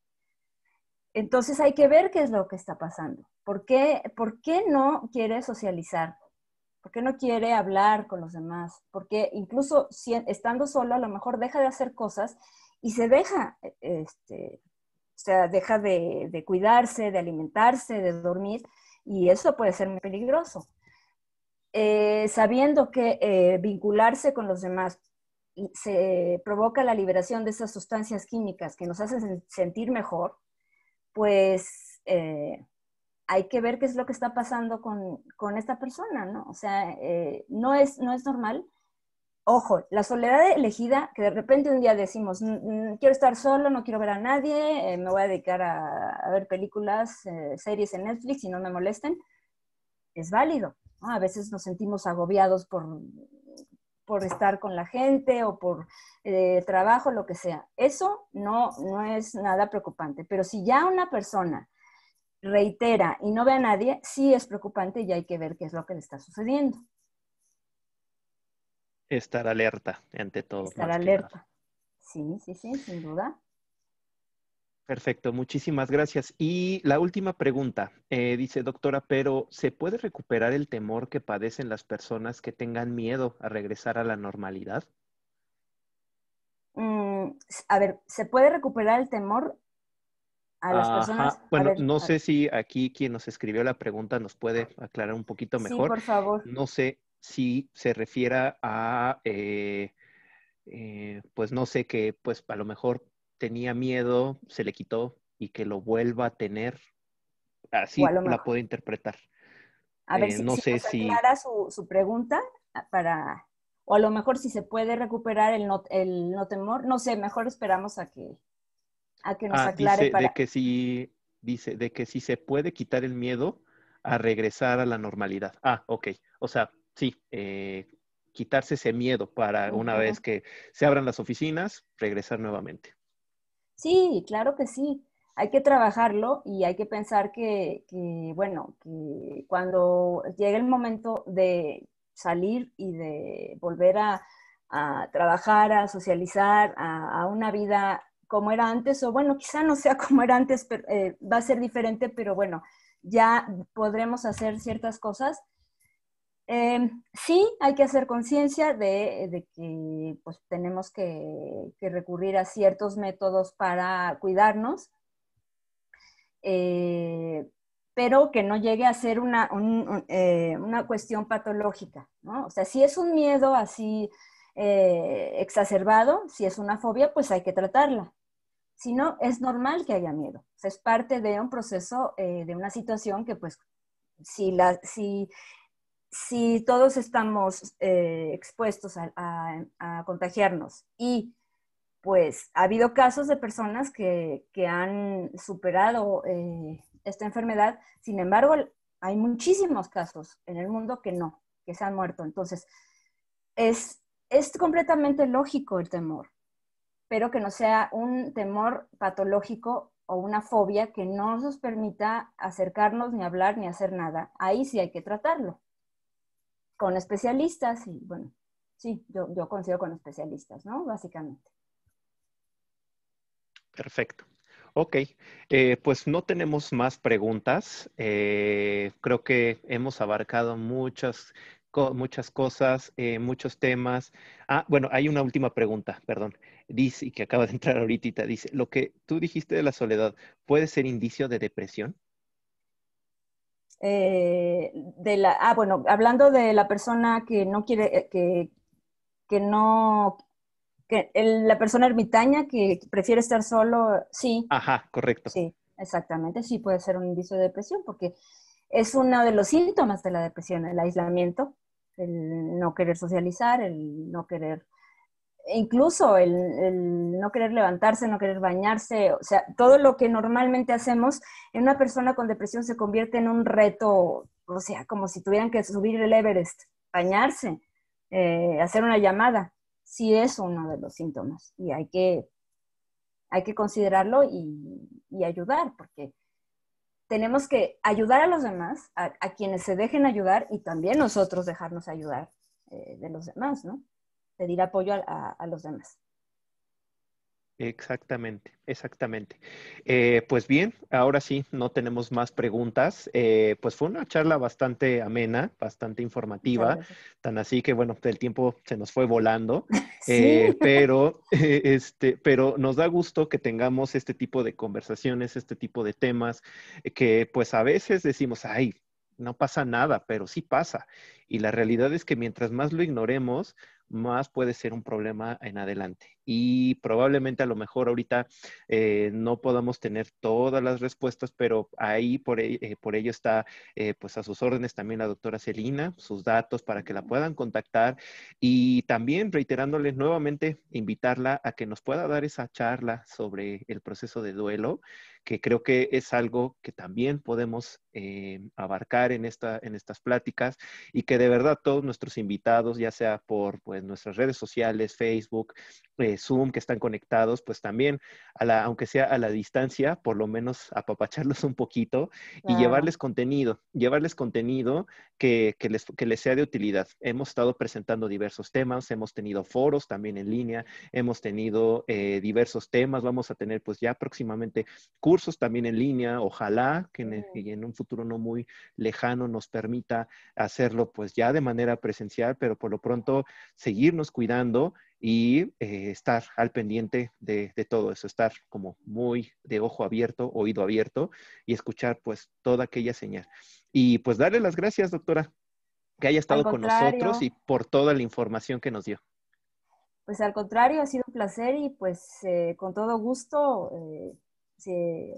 Entonces hay que ver qué es lo que está pasando. ¿Por qué no quiere socializar? ¿Por qué no quiere hablar con los demás? Porque incluso estando solo a lo mejor deja de hacer cosas y se deja, o sea, deja de cuidarse, de alimentarse, de dormir, y eso puede ser muy peligroso. sabiendo que vincularse con los demás se provoca la liberación de esas sustancias químicas que nos hacen sentir mejor, pues hay que ver qué es lo que está pasando con esta persona, ¿no? O sea, no es normal. Ojo, la soledad elegida, que de repente un día decimos, quiero estar solo, no quiero ver a nadie, me voy a dedicar a ver películas, series en Netflix y no me molesten, es válido, ¿no? A veces nos sentimos agobiados por estar con la gente o por trabajo, lo que sea. Eso no es nada preocupante, pero si ya una persona reitera y no ve a nadie, sí es preocupante y hay que ver qué es lo que le está sucediendo. Estar alerta ante todo, Estar más que nada. alerta. Sí, sí, sí, sin duda. Perfecto, muchísimas gracias. Y la última pregunta, dice doctora, pero ¿se puede recuperar el temor que padecen las personas que tengan miedo a regresar a la normalidad? A ver, ¿se puede recuperar el temor a las personas? Ajá, bueno, no sé si aquí quien nos escribió la pregunta nos puede aclarar un poquito Sí, mejor. por favor. No sé si se refiere a, pues no sé, que pues a lo mejor tenía miedo, se le quitó y que lo vuelva a tener. O a Así lo la mejor, puedo interpretar. a ver No si sé nos si, aclara su pregunta o a lo mejor si se puede recuperar el no temor. No sé, mejor esperamos a que nos aclare dice para... dice de que si se puede quitar el miedo a regresar a la normalidad. Ok. O sea, sí, quitarse ese miedo para una vez Ujú. que se abran las oficinas, regresar nuevamente. Sí, claro que sí. Hay que trabajarlo y hay que pensar bueno, que cuando llegue el momento de salir y de volver a trabajar, a socializar, a una vida como era antes, o bueno, quizá no sea como era antes, pero, va a ser diferente, pero bueno, ya podremos hacer ciertas cosas. Sí, hay que hacer conciencia de que pues, tenemos que recurrir a ciertos métodos para cuidarnos, eh, pero que no llegue a ser una cuestión patológica, ¿no? O sea, si es un miedo así exacerbado, si es una fobia, pues hay que tratarla. Si no, es normal que haya miedo. O sea, es parte de un proceso, de una situación que pues si todos estamos expuestos a contagiarnos y pues ha habido casos de personas que han superado esta enfermedad, sin embargo, hay muchísimos casos en el mundo que se han muerto. Entonces, es completamente lógico el temor, pero que no sea un temor patológico o una fobia que no nos permita acercarnos, ni hablar, ni hacer nada. Ahí sí hay que tratarlo con especialistas y bueno, sí, yo considero con especialistas, ¿no? Básicamente. Perfecto. Ok, pues no tenemos más preguntas. Creo que hemos abarcado muchas cosas, muchos temas. Bueno, hay una última pregunta, perdón. Dice, y que acaba de entrar ahorita, dice, lo que tú dijiste de la soledad, ¿puede ser indicio de depresión? Bueno, hablando de la persona que no quiere, que no, la persona ermitaña que prefiere estar solo, sí, Ajá, correcto. sí, exactamente, sí puede ser un indicio de depresión, porque es uno de los síntomas de la depresión, el aislamiento, el no querer socializar, el no querer, incluso el no querer levantarse, no querer bañarse, o sea, todo lo que normalmente hacemos en una persona con depresión se convierte en un reto, o sea, como si tuvieran que subir el Everest, bañarse, hacer una llamada, sí es uno de los síntomas y hay que considerarlo y ayudar, porque tenemos que ayudar a los demás, a quienes se dejen ayudar y también nosotros dejarnos ayudar de los demás, ¿no? Pedir apoyo a los demás. Exactamente, exactamente. Pues bien, ahora sí, no tenemos más preguntas. Pues fue una charla bastante amena, bastante Muchas informativa, gracias. tan así que bueno, el tiempo se nos fue volando, Sí, pero nos da gusto que tengamos este tipo de conversaciones, este tipo de temas, que pues a veces decimos, ay, no pasa nada, pero sí pasa. Y la realidad es que mientras más lo ignoremos, más puede ser un problema en adelante. Y probablemente a lo mejor ahorita no podamos tener todas las respuestas, pero ahí por ello está pues a sus órdenes también la doctora Celina, sus datos para que la puedan contactar y también reiterándoles nuevamente, invitarla a que nos pueda dar esa charla sobre el proceso de duelo, que creo que es algo que también podemos abarcar en estas pláticas y que de verdad todos nuestros invitados, ya sea por pues, nuestras redes sociales, Facebook, Zoom, que están conectados, pues también, aunque sea a la distancia, por lo menos apapacharlos un poquito y Claro. llevarles contenido que les sea de utilidad. Hemos estado presentando diversos temas, hemos tenido foros también en línea, hemos tenido diversos temas, vamos a tener pues ya próximamente cursos también en línea, ojalá que en un futuro no muy lejano nos permita hacerlo pues ya de manera presencial, pero por lo pronto seguirnos cuidando y estar al pendiente de todo eso, estar como muy de ojo abierto, oído abierto y escuchar pues toda aquella señal. Y pues darle las gracias, doctora, que haya Al estado con nosotros y contrario, por toda la información que nos dio. pues al contrario, ha sido un placer y pues con todo gusto sí,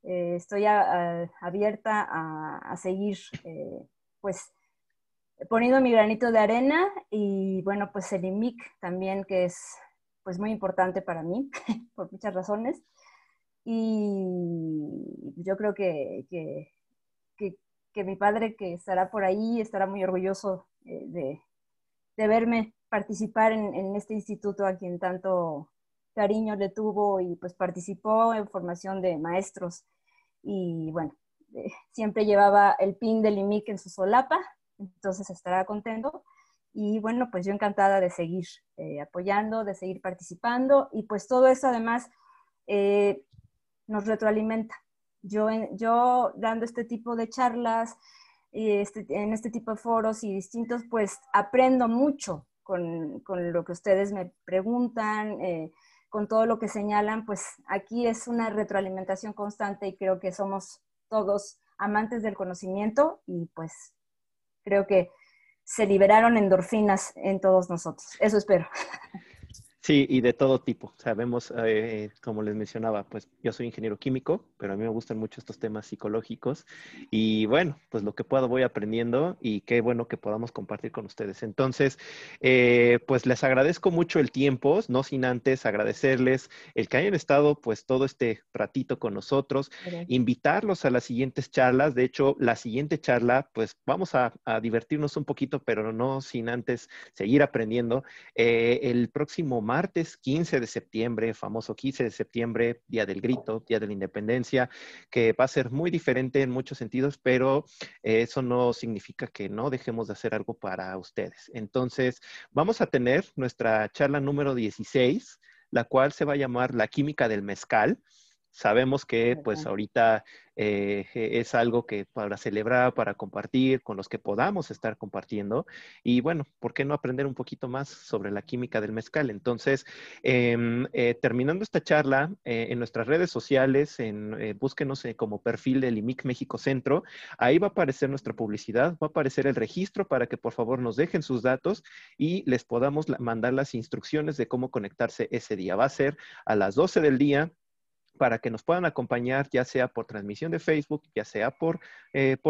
estoy abierta a seguir pues poniendo mi granito de arena y bueno, pues el IMIC también que es pues muy importante para mí por muchas razones y yo creo que, que mi padre que estará por ahí estará muy orgulloso de verme participar en este instituto a quien tanto cariño le tuvo y pues participó en formación de maestros y bueno, siempre llevaba el pin del IMIC en su solapa, entonces estará contento. Y bueno, pues yo encantada de seguir apoyando, de seguir participando y pues todo eso además eh, nos retroalimenta. Yo dando este tipo de charlas, en este tipo de foros y distintos, pues aprendo mucho con lo que ustedes me preguntan, con todo lo que señalan, pues aquí es una retroalimentación constante y creo que somos todos amantes del conocimiento y pues creo que se liberaron endorfinas en todos nosotros. Eso espero. Sí, y de todo tipo. Sabemos, como les mencionaba, pues yo soy ingeniero químico, pero a mí me gustan mucho estos temas psicológicos. Y bueno, pues lo que puedo voy aprendiendo y qué bueno que podamos compartir con ustedes. Entonces, pues les agradezco mucho el tiempo, no sin antes agradecerles el que hayan estado pues todo este ratito con nosotros, invitarlos a las siguientes charlas. De hecho, la siguiente charla, pues vamos a divertirnos un poquito, pero no sin antes seguir aprendiendo. El próximo martes 15 de septiembre, famoso 15 de septiembre, Día del Grito, Día de la Independencia, que va a ser muy diferente en muchos sentidos, pero eso no significa que no dejemos de hacer algo para ustedes. Entonces, vamos a tener nuestra charla número 16, la cual se va a llamar La Química del Mezcal. Sabemos que pues ahorita es algo que para celebrar, para compartir, con los que podamos estar compartiendo. Y bueno, ¿por qué no aprender un poquito más sobre la química del mezcal? Entonces, terminando esta charla, en nuestras redes sociales, búsquenos como perfil del IMIC México Centro. Ahí va a aparecer nuestra publicidad, va a aparecer el registro para que por favor nos dejen sus datos y les podamos mandar las instrucciones de cómo conectarse ese día. Va a ser a las 12 del día, para que nos puedan acompañar, ya sea por transmisión de Facebook, ya sea por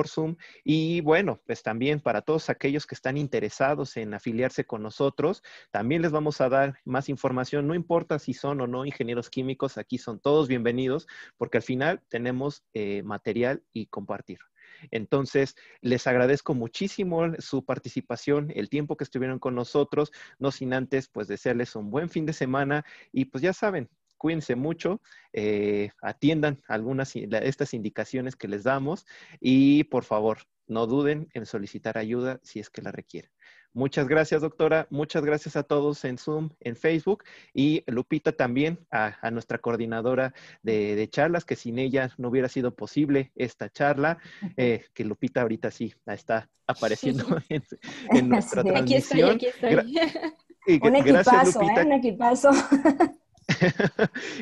Zoom. Y bueno, pues también para todos aquellos que están interesados en afiliarse con nosotros, también les vamos a dar más información. No importa si son o no ingenieros químicos, aquí son todos bienvenidos, porque al final tenemos material y compartir. Entonces, les agradezco muchísimo su participación, el tiempo que estuvieron con nosotros, no sin antes, pues, desearles un buen fin de semana y pues ya saben, cuídense mucho, atiendan estas indicaciones que les damos y por favor, no duden en solicitar ayuda si es que la requieren. Muchas gracias, doctora. Muchas gracias a todos en Zoom, en Facebook y Lupita también, a nuestra coordinadora de charlas, que sin ella no hubiera sido posible esta charla, que Lupita ahorita sí está apareciendo en nuestra Sí. Aquí estoy, transmisión. aquí estoy. Un Gracias, equipazo, Lupita. un equipazo.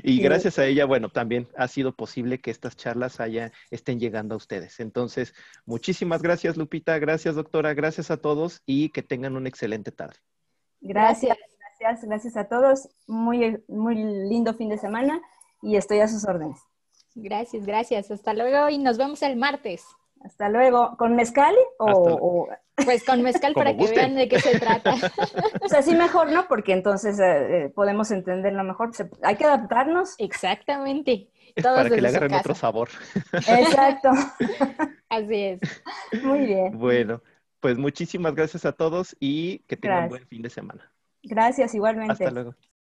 Y Sí. gracias a ella, bueno, también ha sido posible que estas charlas estén llegando a ustedes. Entonces, muchísimas gracias, Lupita, gracias, doctora, gracias a todos y que tengan una excelente tarde. Gracias, gracias a todos. Muy, muy lindo fin de semana y estoy a sus órdenes. Gracias, gracias. Hasta luego y nos vemos el martes. Hasta luego. ¿Con mezcal Pues con mezcal Como para que gusten. vean de qué se trata. Pues así mejor, ¿no? Porque entonces podemos entenderlo mejor. Hay que adaptarnos. Exactamente. Todos Para que le desde su agarren otro casa. sabor. Exacto. Así es. Muy bien. Bueno, pues muchísimas gracias a todos y que tengan Gracias. buen fin de semana. Gracias Hasta igualmente. luego.